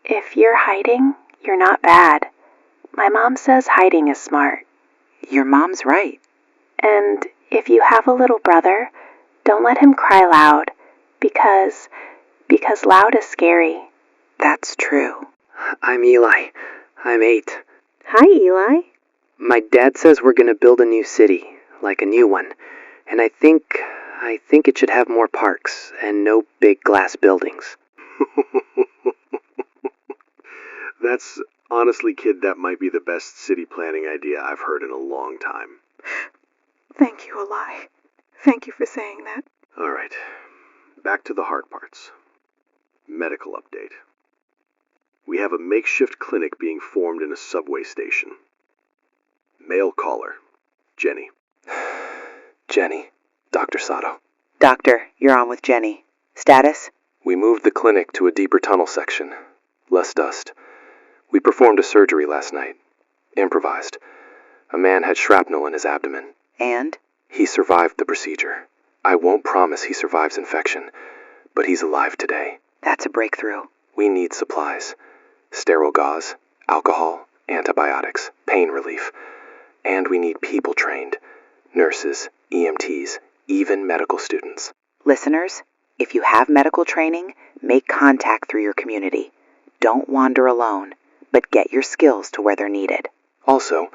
If you're hiding, you're not bad. My mom says hiding is smart. Your mom's right. And if you have a little brother, don't let him cry loud, because loud is scary. That's true. I'm Eli. I'm 8. Hi, Eli. My dad says we're gonna build a new city, like a new one. And I think it should have more parks and no big glass buildings. That's honestly, kid, that might be the best city planning idea I've heard in a long time. Thank you, Eli. Thank you for saying that. All right, back to the hard parts. Medical update. We have a makeshift clinic being formed in a subway station. Male caller, Jenny. Jenny. Dr. Sato. Doctor, you're on with Jenny. Status? We moved the clinic to a deeper tunnel section. Less dust. We performed a surgery last night. Improvised. A man had shrapnel in his abdomen. And? He survived the procedure. I won't promise he survives infection, but he's alive today. That's a breakthrough. We need supplies. Sterile gauze, alcohol, antibiotics, pain relief. And we need people trained. Nurses, EMTs, even medical students. Listeners, if you have medical training, make contact through your community. Don't wander alone, but get your skills to where they're needed. Also,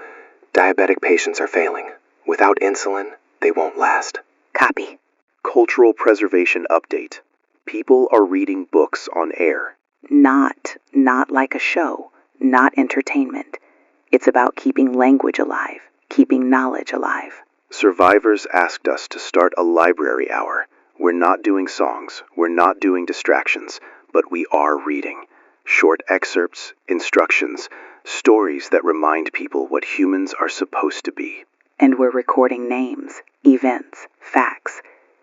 diabetic patients are failing. Without insulin, they won't last. Copy. Cultural preservation update. People are reading books on air. Not like a show, not entertainment. It's about keeping language alive, keeping knowledge alive. Survivors asked us to start a library hour. We're not doing songs, we're not doing distractions, but we are reading. Short excerpts, instructions, stories that remind people what humans are supposed to be. And we're recording names, events, facts.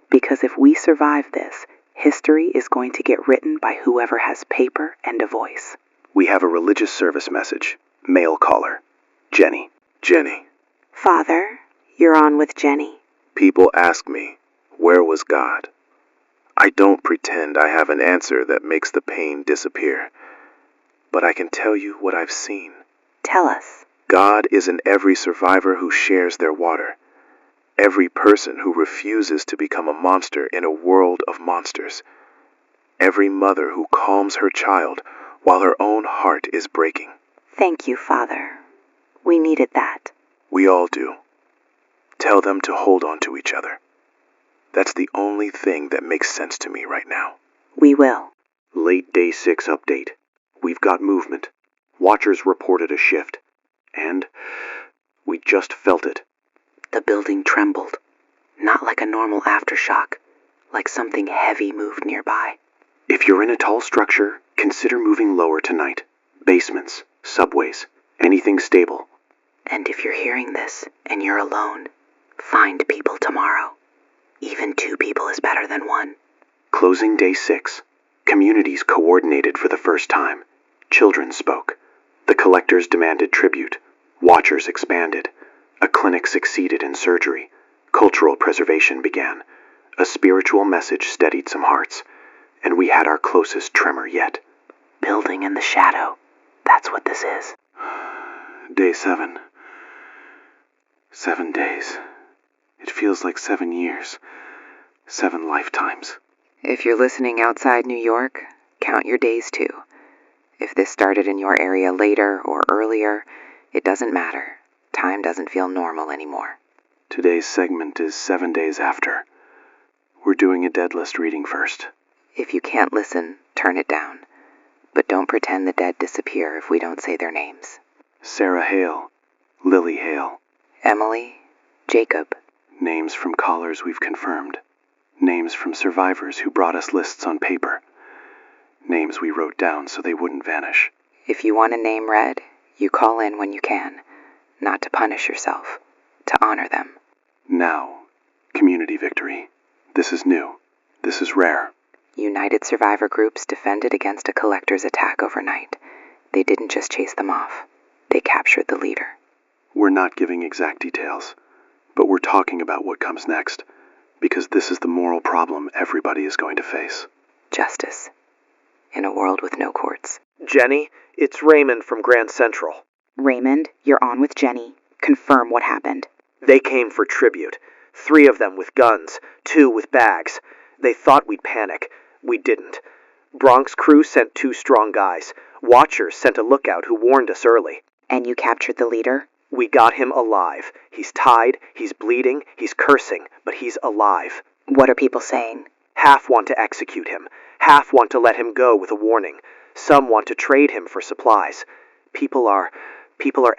Because if we survive this, history is going to get written by whoever has paper and a voice. We have a religious service message. Male caller. Jenny. Jenny. Father, you're on with Jenny. People ask me, where was God? I don't pretend I have an answer that makes the pain disappear. But I can tell you what I've seen. Tell us. God is in every survivor who shares their water. Every person who refuses to become a monster in a world of monsters. Every mother who calms her child while her own heart is breaking. Thank you, Father. We needed that. We all do. Tell them to hold on to each other. That's the only thing that makes sense to me right now. We will. Late day 6 update. We've got movement. Watchers reported a shift. And we just felt it. The building trembled. Not like a normal aftershock. Like something heavy moved nearby. If you're in a tall structure, consider moving lower tonight. Basements, subways, anything stable. And if you're hearing this and you're alone, find people tomorrow. Even 2 people is better than 1. Closing day 6. Communities coordinated for the first time. Children spoke. The collectors demanded tribute. Watchers expanded. A clinic succeeded in surgery. Cultural preservation began. A spiritual message steadied some hearts. And we had our closest tremor yet. building in the shadow. That's what this is. Day 7. 7 days. It feels like 7 years. 7 lifetimes. If you're listening outside New York, count your days too. If this started in your area later or earlier, it doesn't matter. Time doesn't feel normal anymore. Today's segment is 7 days after. We're doing a dead list reading first. If you can't listen, turn it down. But don't pretend the dead disappear if we don't say their names. Sarah Hale, Lily Hale. Emily, Jacob. Names from callers we've confirmed. Names from survivors who brought us lists on paper. Names we wrote down so they wouldn't vanish. If you want a name read, you call in when you can. Not to punish yourself, to honor them. Now, community victory. This is new. This is rare. United survivor groups defended against a collector's attack overnight. They didn't just chase them off. They captured the leader. We're not giving exact details, but we're talking about what comes next, because this is the moral problem everybody is going to face. Justice. In a world with no courts. Jenny, it's Raymond from Grand Central. Raymond, you're on with Jenny. Confirm what happened. They came for tribute. 3 of them with guns, 2 with bags. They thought we'd panic. We didn't. Bronx crew sent 2 strong guys. Watchers sent a lookout who warned us early. And you captured the leader? We got him alive. He's tied, he's bleeding, he's cursing, but he's alive. What are people saying? Half want to execute him. Half want to let him go with a warning. Some want to trade him for supplies. People are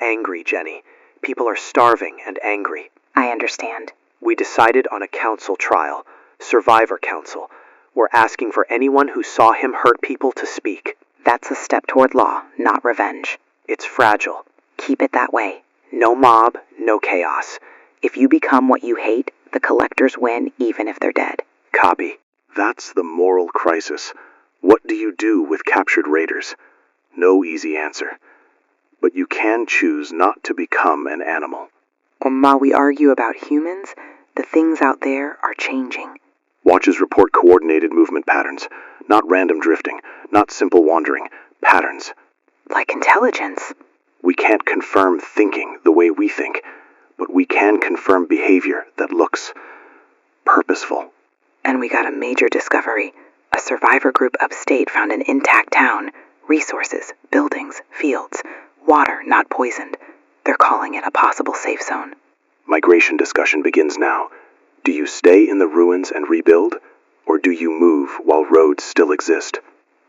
angry, Jenny. People are starving and angry. I understand. We decided on a council trial. Survivor Council. We're asking for anyone who saw him hurt people to speak. That's a step toward law, not revenge. It's fragile. Keep it that way. No mob, no chaos. If you become what you hate, the collectors win even if they're dead. Copy. That's the moral crisis. What do you do with captured raiders? No easy answer. But you can choose not to become an animal. And while we argue about humans, the things out there are changing. Watches report coordinated movement patterns. Not random drifting, not simple wandering. Patterns. Like intelligence. We can't confirm thinking the way we think, but we can confirm behavior that looks purposeful. And we got a major discovery. A survivor group upstate found an intact town. Resources, buildings, fields, water not poisoned. They're calling it a possible safe zone. Migration discussion begins now. Do you stay in the ruins and rebuild, or do you move while roads still exist?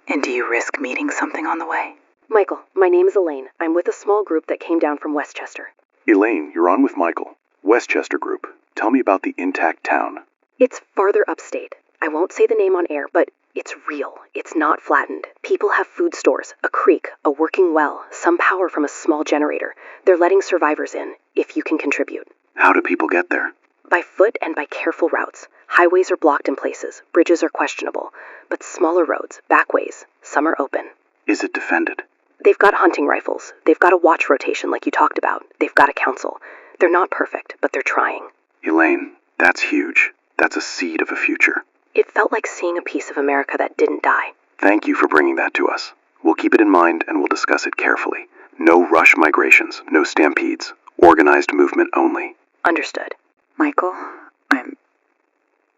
And do you risk meeting something on the way? Michael, my name is Elaine. I'm with a small group that came down from Westchester. Elaine, you're on with Michael. Westchester Group. Tell me about the intact town. It's farther upstate. I won't say the name on air, but it's real. It's not flattened. People have food stores, a creek, a working well, some power from a small generator. They're letting survivors in, if you can contribute. How do people get there? By foot and by careful routes. Highways are blocked in places, bridges are questionable, but smaller roads, backways, some are open. Is it defended? They've got hunting rifles. They've got a watch rotation like you talked about. They've got a council. They're not perfect, but they're trying. Elaine, that's huge. That's a seed of a future. It felt like seeing a piece of America that didn't die. Thank you for bringing that to us. We'll keep it in mind and we'll discuss it carefully. No rush migrations, no stampedes. Organized movement only. Understood. Michael,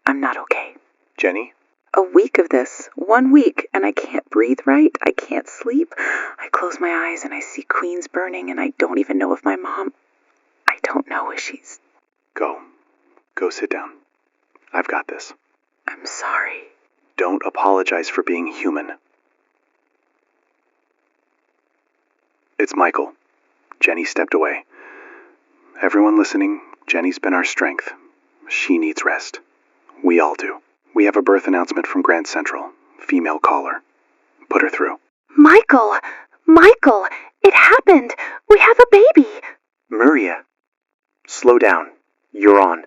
I'm not okay. Jenny? A week of this. 1 week, and I can't breathe right. I can't sleep. I close my eyes and I see Queens burning, and I don't even know if my mom... I don't know if she's... Go sit down. I've got this. I'm sorry. Don't apologize for being human. It's Michael. Jenny stepped away. Everyone listening, Jenny's been our strength. She needs rest. We all do. We have a birth announcement from Grand Central. Female caller. Put her through. Michael! Michael! It happened! We have a baby! Maria, slow down. You're on.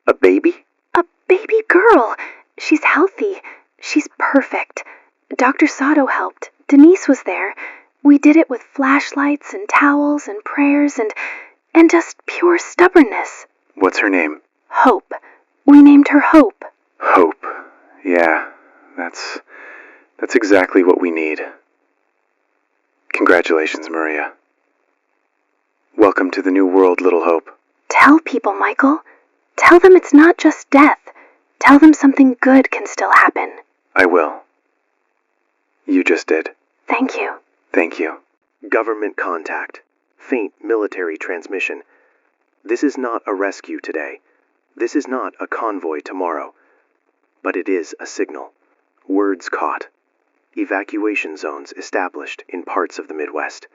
A baby? A baby girl. She's healthy. She's perfect. Dr. Sato helped. Denise was there. We did it with flashlights and towels and prayers and just pure stubbornness. What's her name? Hope. We named her Hope. Hope. Yeah, that's exactly what we need. Congratulations, Maria. Welcome to the new world, Little Hope. Tell people, Michael. Tell them it's not just death. Tell them something good can still happen. I will. You just did. Thank you. Thank you. Government contact. Faint military transmission. This is not a rescue today. This is not a convoy tomorrow. But it is a signal. Words caught. Evacuation zones established in parts of the Midwest.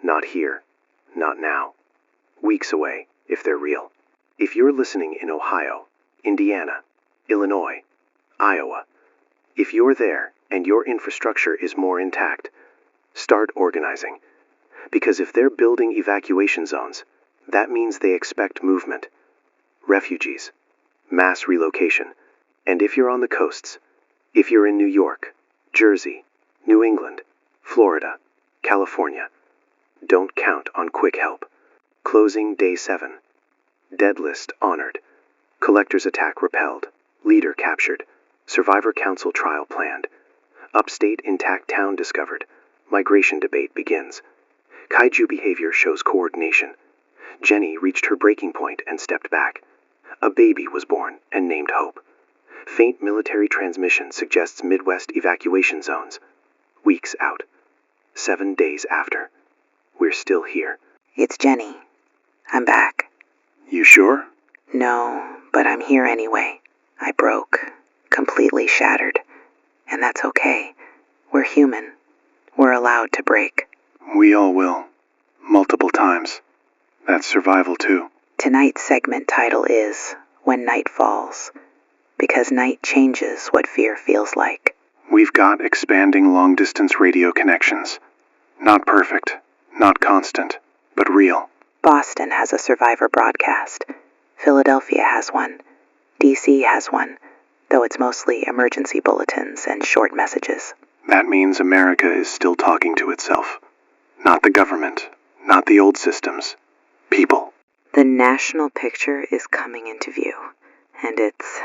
Not here. Not now. Weeks away, if they're real. If you're listening in Ohio, Indiana, Illinois, Iowa, if you're there and your infrastructure is more intact, start organizing. Because if they're building evacuation zones, that means they expect movement. Refugees, mass relocation, and if you're on the coasts, if you're in New York, Jersey, New England, Florida, California, don't count on quick help. Closing day 7. Dead list honored. Collector's attack repelled. Leader captured. Survivor council trial planned. Upstate intact town discovered. Migration debate begins. Kaiju behavior shows coordination. Jenny reached her breaking point and stepped back. A baby was born and named Hope. Faint military transmission suggests Midwest evacuation zones. Weeks out. 7 days after. We're still here. It's Jenny. I'm back. You sure? No, but I'm here anyway. I broke. Completely shattered. And that's okay. We're human. We're allowed to break. We all will. Multiple times. That's survival too. Tonight's segment title is When Night Falls. Because night changes what fear feels like. We've got expanding long-distance radio connections. Not perfect, not constant, but real. Boston has a survivor broadcast. Philadelphia has one. DC has one, though it's mostly emergency bulletins and short messages. That means America is still talking to itself. Not the government, not the old systems. People. The national picture is coming into view, and it's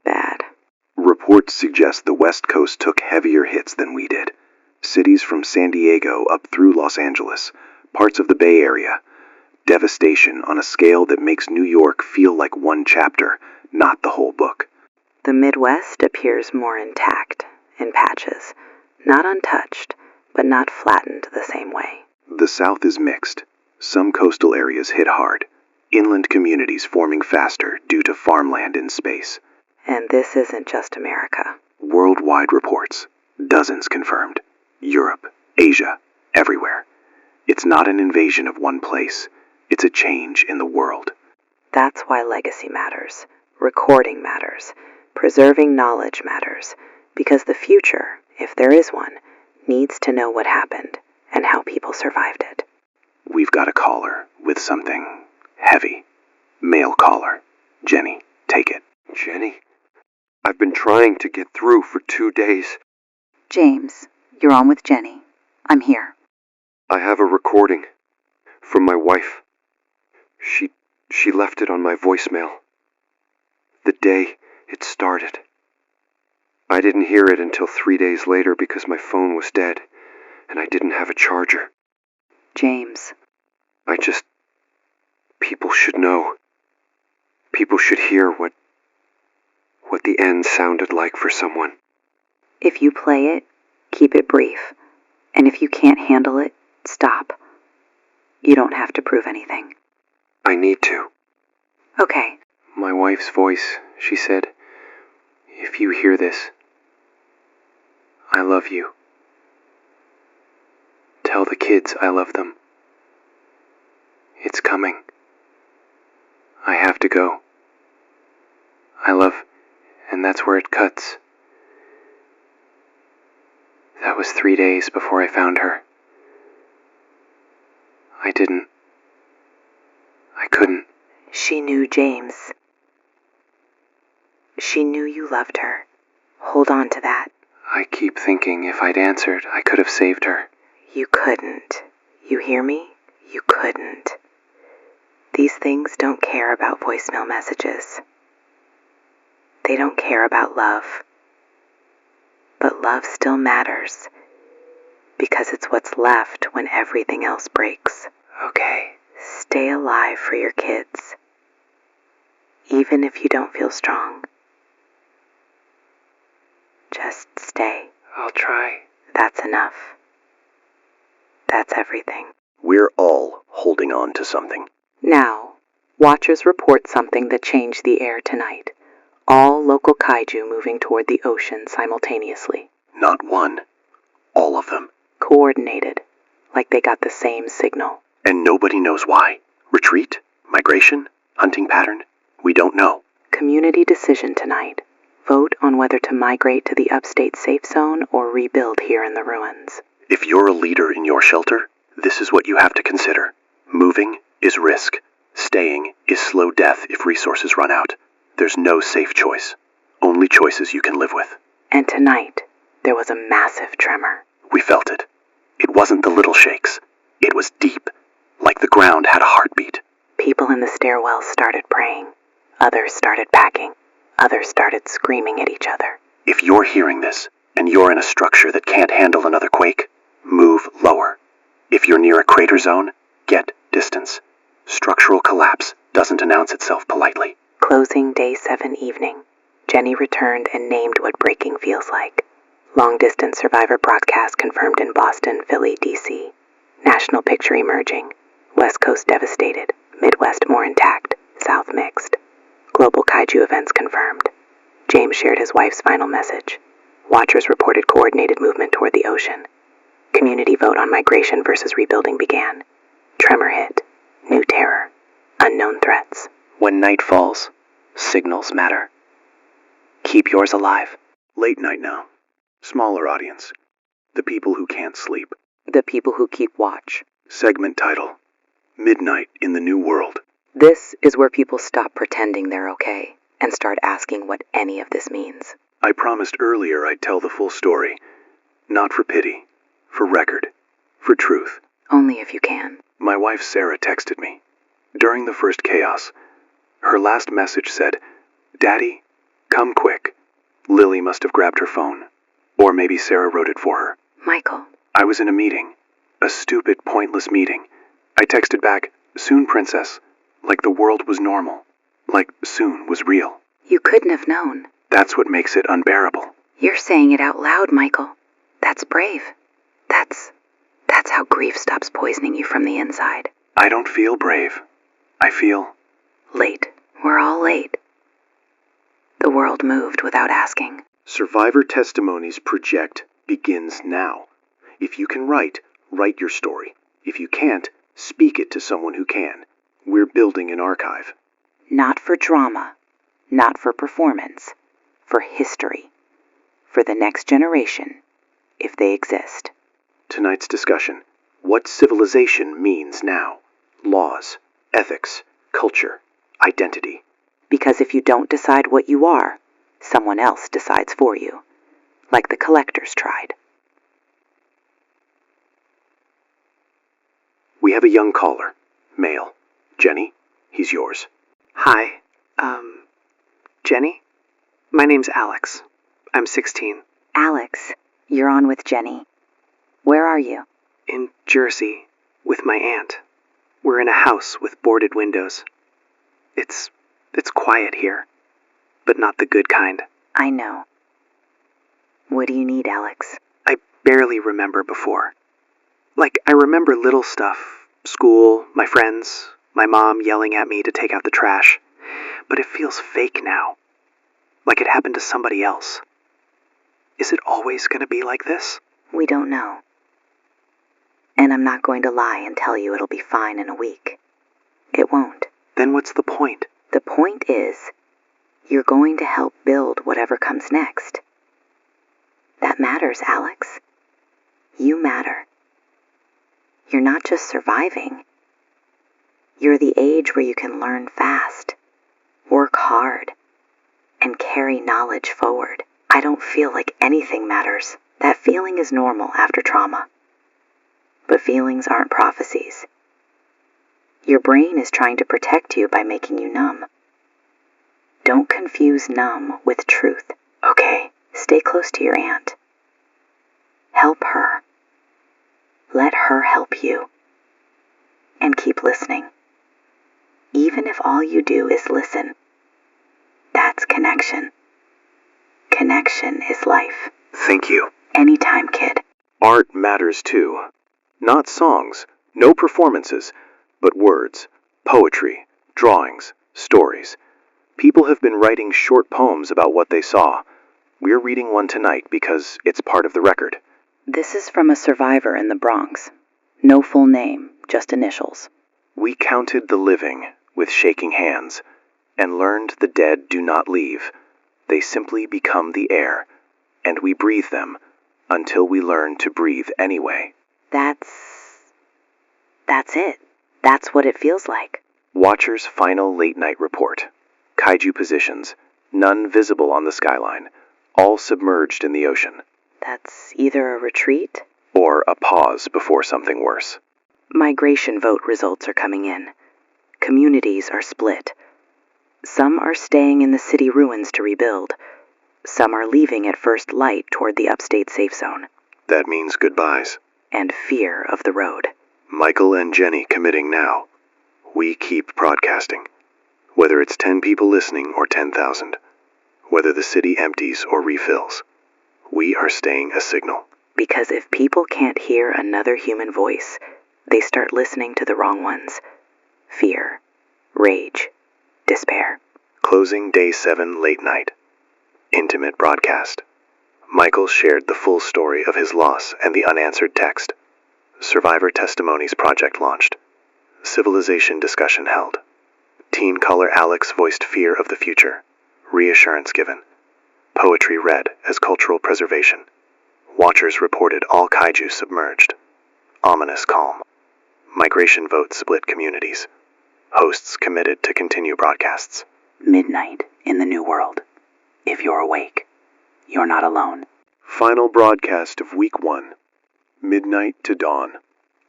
bad. Reports suggest the West Coast took heavier hits than we did. Cities from San Diego up through Los Angeles, parts of the Bay Area. Devastation on a scale that makes New York feel like one chapter, not the whole book. The Midwest appears more intact, in patches, not untouched, but not flattened the same way. The South is mixed. Some coastal areas hit hard. Inland communities forming faster due to farmland in space. And this isn't just America. Worldwide reports. Dozens confirmed. Europe, Asia, everywhere. It's not an invasion of one place. It's a change in the world. That's why legacy matters. Recording matters. Preserving knowledge matters. Because the future, if there is one, needs to know what happened and how people survived it. We've got a caller with something heavy. Male caller. Jenny, take it. Jenny? I've been trying to get through for 2 days. James, you're on with Jenny. I'm here. I have a recording from my wife. She left it on my voicemail. The day it started. I didn't hear it until 3 days later because my phone was dead and I didn't have a charger. James. People should know. People should hear what the end sounded like for someone. If you play it, keep it brief. And if you can't handle it, stop. You don't have to prove anything. I need to. Okay. My wife's voice, she said, "If you hear this, I love you. Tell the kids I love them. It's coming. I have to go. I love," and that's where it cuts. That was 3 days before I found her. I couldn't. She knew James. She knew you loved her. Hold on to that. I keep thinking if I'd answered, I could have saved her. You couldn't. You hear me? You couldn't. These things don't care about voicemail messages. They don't care about love. But love still matters. Because it's what's left when everything else breaks. Okay. Stay alive for your kids. Even if you don't feel strong. Just stay. I'll try. That's enough. That's everything. We're all holding on to something. Now, watchers report something that changed the air tonight. All local kaiju moving toward the ocean simultaneously. Not one. All of them. Coordinated, like they got the same signal. And nobody knows why. Retreat? Migration? Hunting pattern? We don't know. Community decision tonight. Vote on whether to migrate to the upstate safe zone or rebuild here in the ruins. If you're a leader in your shelter, this is what you have to consider. Moving is risk. Staying is slow death if resources run out. There's no safe choice. Only choices you can live with. And tonight, there was a massive tremor. We felt it. It wasn't the little shakes. It was deep, like the ground had a heartbeat. People in the stairwells started praying. Others started packing. Others started screaming at each other. If you're hearing this, and you're in a structure that can't handle another quake, move lower. If you're near a crater zone, get distance. Structural collapse doesn't announce itself politely. Closing day 7 evening. Jenny returned and named what breaking feels like. Long-distance survivor broadcast confirmed in Boston, Philly, D.C. National picture emerging. West Coast devastated. Midwest more intact. South mixed. Global kaiju events confirmed. James shared his wife's final message. Watchers reported coordinated movement toward the ocean. Community vote on migration versus rebuilding began. Tremor hit. New terror. Unknown threats. When night falls, signals matter. Keep yours alive. Late night now. Smaller audience. The people who can't sleep. The people who keep watch. Segment title: Midnight in the New World. This is where people stop pretending they're okay and start asking what any of this means. I promised earlier I'd tell the full story. Not for pity. For record. For truth. Only if you can. My wife Sarah texted me. During the first chaos, her last message said, "Daddy, come quick." Lily must have grabbed her phone. Or maybe Sarah wrote it for her. Michael. I was in a meeting. A stupid, pointless meeting. I texted back, "Soon, princess." Like the world was normal. Like soon was real. You couldn't have known. That's what makes it unbearable. You're saying it out loud, Michael. That's brave. That's how grief stops poisoning you from the inside. I don't feel brave. I feel... late. We're all late. The world moved without asking. Survivor Testimonies Project begins now. If you can write your story. If you can't, speak it to someone who can. We're building an archive. Not for drama, not for performance, for history. For the next generation, if they exist. Tonight's discussion: what civilization means now. Laws, ethics, culture, identity. Because if you don't decide what you are, someone else decides for you. Like the collectors tried. We have a young caller. Male. Jenny, he's yours. Hi. Jenny? My name's Alex. I'm 16. Alex, you're on with Jenny. Where are you? In Jersey, with my aunt. We're in a house with boarded windows. It's quiet here, but not the good kind. I know. What do you need, Alex? I barely remember before. Like, I remember little stuff. School, my friends, my mom yelling at me to take out the trash. But it feels fake now. Like it happened to somebody else. Is it always going to be like this? We don't know. And I'm not going to lie and tell you it'll be fine in a week. It won't. Then what's the point? The point is, you're going to help build whatever comes next. That matters, Alex. You matter. You're not just surviving. You're the age where you can learn fast, work hard, and carry knowledge forward. I don't feel like anything matters. That feeling is normal after trauma. But feelings aren't prophecies. Your brain is trying to protect you by making you numb. Don't confuse numb with truth, okay? Stay close to your aunt. Help her. Let her help you. And keep listening. Even if all you do is listen. That's connection. Connection is life. Thank you. Anytime, kid. Art matters too. Not songs, no performances, but words, poetry, drawings, stories. People have been writing short poems about what they saw. We're reading one tonight because it's part of the record. This is from a survivor in the Bronx. No full name, just initials. We counted the living with shaking hands and learned the dead do not leave. They simply become the air, and we breathe them until we learn to breathe anyway. That's it. That's what it feels like. Watcher's final late-night report. Kaiju positions, none visible on the skyline, all submerged in the ocean. That's either a retreat or a pause before something worse. Migration vote results are coming in. Communities are split. Some are staying in the city ruins to rebuild. Some are leaving at first light toward the upstate safe zone. That means goodbyes. And fear of the road. Michael and Jenny committing now. We keep broadcasting. Whether it's 10 people listening or 10,000. Whether the city empties or refills. We are staying a signal. Because if people can't hear another human voice, they start listening to the wrong ones. Fear, rage, despair. Closing day 7 late night. Intimate broadcast. Michael shared the full story of his loss and the unanswered text. Survivor Testimonies Project launched. Civilization discussion held. Teen caller Alex voiced fear of the future. Reassurance given. Poetry read as cultural preservation. Watchers reported all kaiju submerged. Ominous calm. Migration vote split communities. Hosts committed to continue broadcasts. Midnight in the New World. If you're awake, you're not alone. Final broadcast of week 1. Midnight to dawn.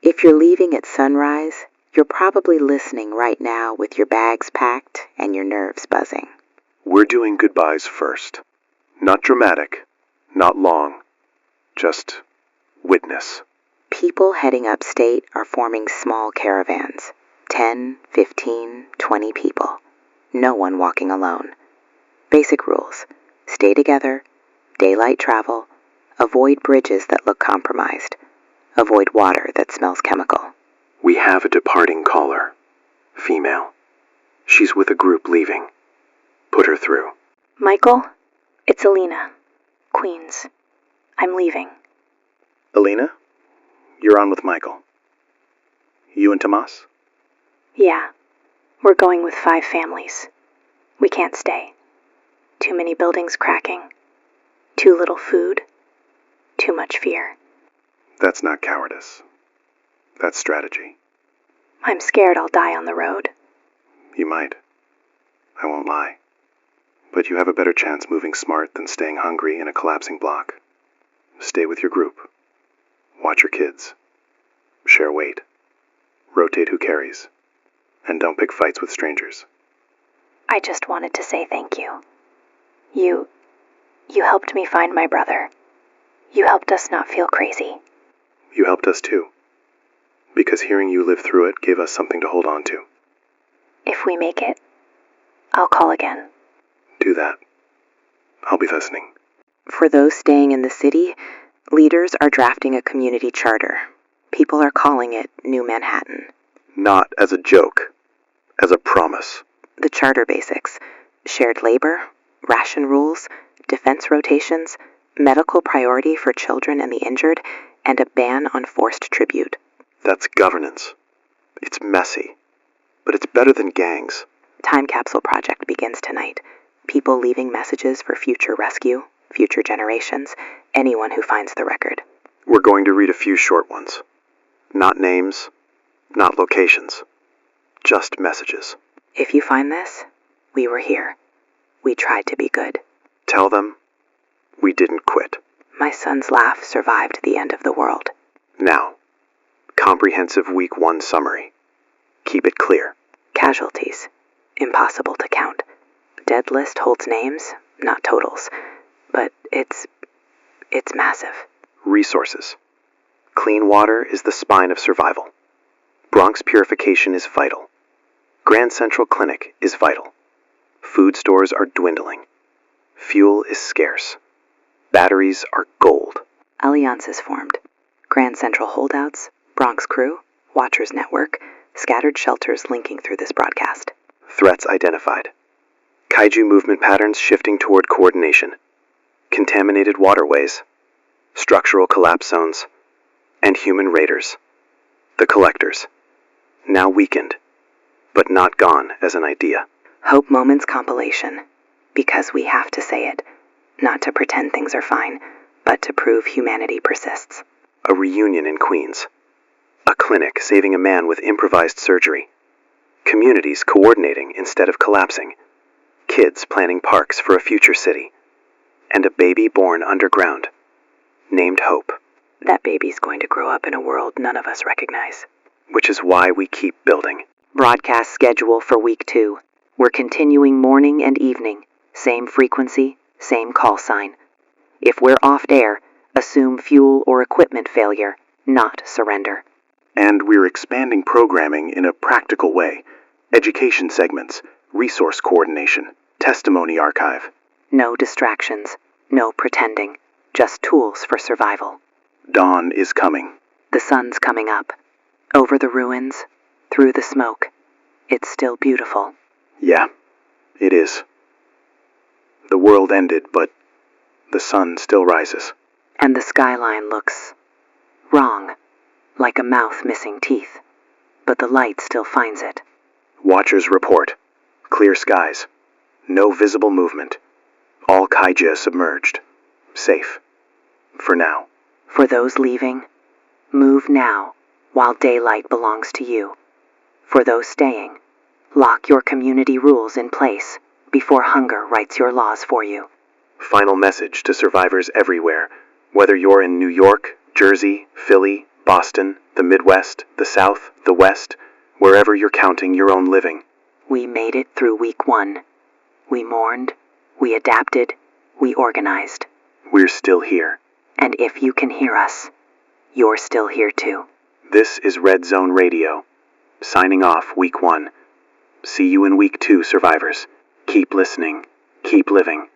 If you're leaving at sunrise, you're probably listening right now with your bags packed and your nerves buzzing. We're doing goodbyes first. Not dramatic, not long, just witness. People heading upstate are forming small caravans. 10, 15, 20 people. No one walking alone. Basic rules. Stay together. Daylight travel. Avoid bridges that look compromised. Avoid water that smells chemical. We have a departing caller. Female. She's with a group leaving. Put her through. Michael, it's Alina. Queens. I'm leaving. Alina, you're on with Michael. You and Tomas? Yeah. We're going with 5 families. We can't stay. Too many buildings cracking. Too little food. Too much fear. That's not cowardice. That's strategy. I'm scared I'll die on the road. You might. I won't lie. But you have a better chance moving smart than staying hungry in a collapsing block. Stay with your group. Watch your kids. Share weight. Rotate who carries. And don't pick fights with strangers. I just wanted to say thank you. You helped me find my brother. You helped us not feel crazy. You helped us too. Because hearing you live through it gave us something to hold on to. If we make it, I'll call again. Do that. I'll be listening. For those staying in the city, leaders are drafting a community charter. People are calling it New Manhattan. Not as a joke, as a promise. The charter basics: shared labor, ration rules, defense rotations, medical priority for children and the injured, and a ban on forced tribute. That's governance. It's messy, but it's better than gangs. Time Capsule Project begins tonight. People leaving messages for future rescue, future generations, anyone who finds the record. We're going to read a few short ones. Not names, not locations, just messages. If you find this, we were here. We tried to be good. Tell them we didn't quit. My son's laugh survived the end of the world. Now, comprehensive week 1 summary. Keep it clear. Casualties. Impossible to count. Dead list holds names, not totals. But it's massive. Resources. Clean water is the spine of survival. Bronx purification is vital. Grand Central Clinic is vital. Food stores are dwindling. Fuel is scarce. Batteries are gold. Alliances formed. Grand Central holdouts, Bronx crew, Watchers Network, scattered shelters linking through this broadcast. Threats identified. Kaiju movement patterns shifting toward coordination. Contaminated waterways. Structural collapse zones. And human raiders. The collectors. Now weakened, but not gone as an idea. Hope Moments compilation. Because we have to say it. Not to pretend things are fine, but to prove humanity persists. A reunion in Queens. A clinic saving a man with improvised surgery. Communities coordinating instead of collapsing. Kids planning parks for a future city. And a baby born underground. Named Hope. That baby's going to grow up in a world none of us recognize. Which is why we keep building. Broadcast schedule for week 2. We're continuing morning and evening. Same frequency, same call sign. If we're off air, assume fuel or equipment failure, not surrender. And we're expanding programming in a practical way. Education segments, resource coordination, testimony archive. No distractions, no pretending, just tools for survival. Dawn is coming. The sun's coming up. Over the ruins, through the smoke. It's still beautiful. Yeah, it is. The world ended, but the sun still rises. And the skyline looks wrong, like a mouth missing teeth. But the light still finds it. Watchers report. Clear skies. No visible movement. All Kaiju submerged. Safe. For now. For those leaving, move now, while daylight belongs to you. For those staying, lock your community rules in place before hunger writes your laws for you. Final message to survivors everywhere, whether you're in New York, Jersey, Philly, Boston, the Midwest, the South, the West, wherever you're counting your own living. We made it through week 1. We mourned, we adapted, we organized. We're still here. And if you can hear us, you're still here too. This is Red Zone Radio. Signing off week 1. See you in week 2, survivors. Keep listening. Keep living.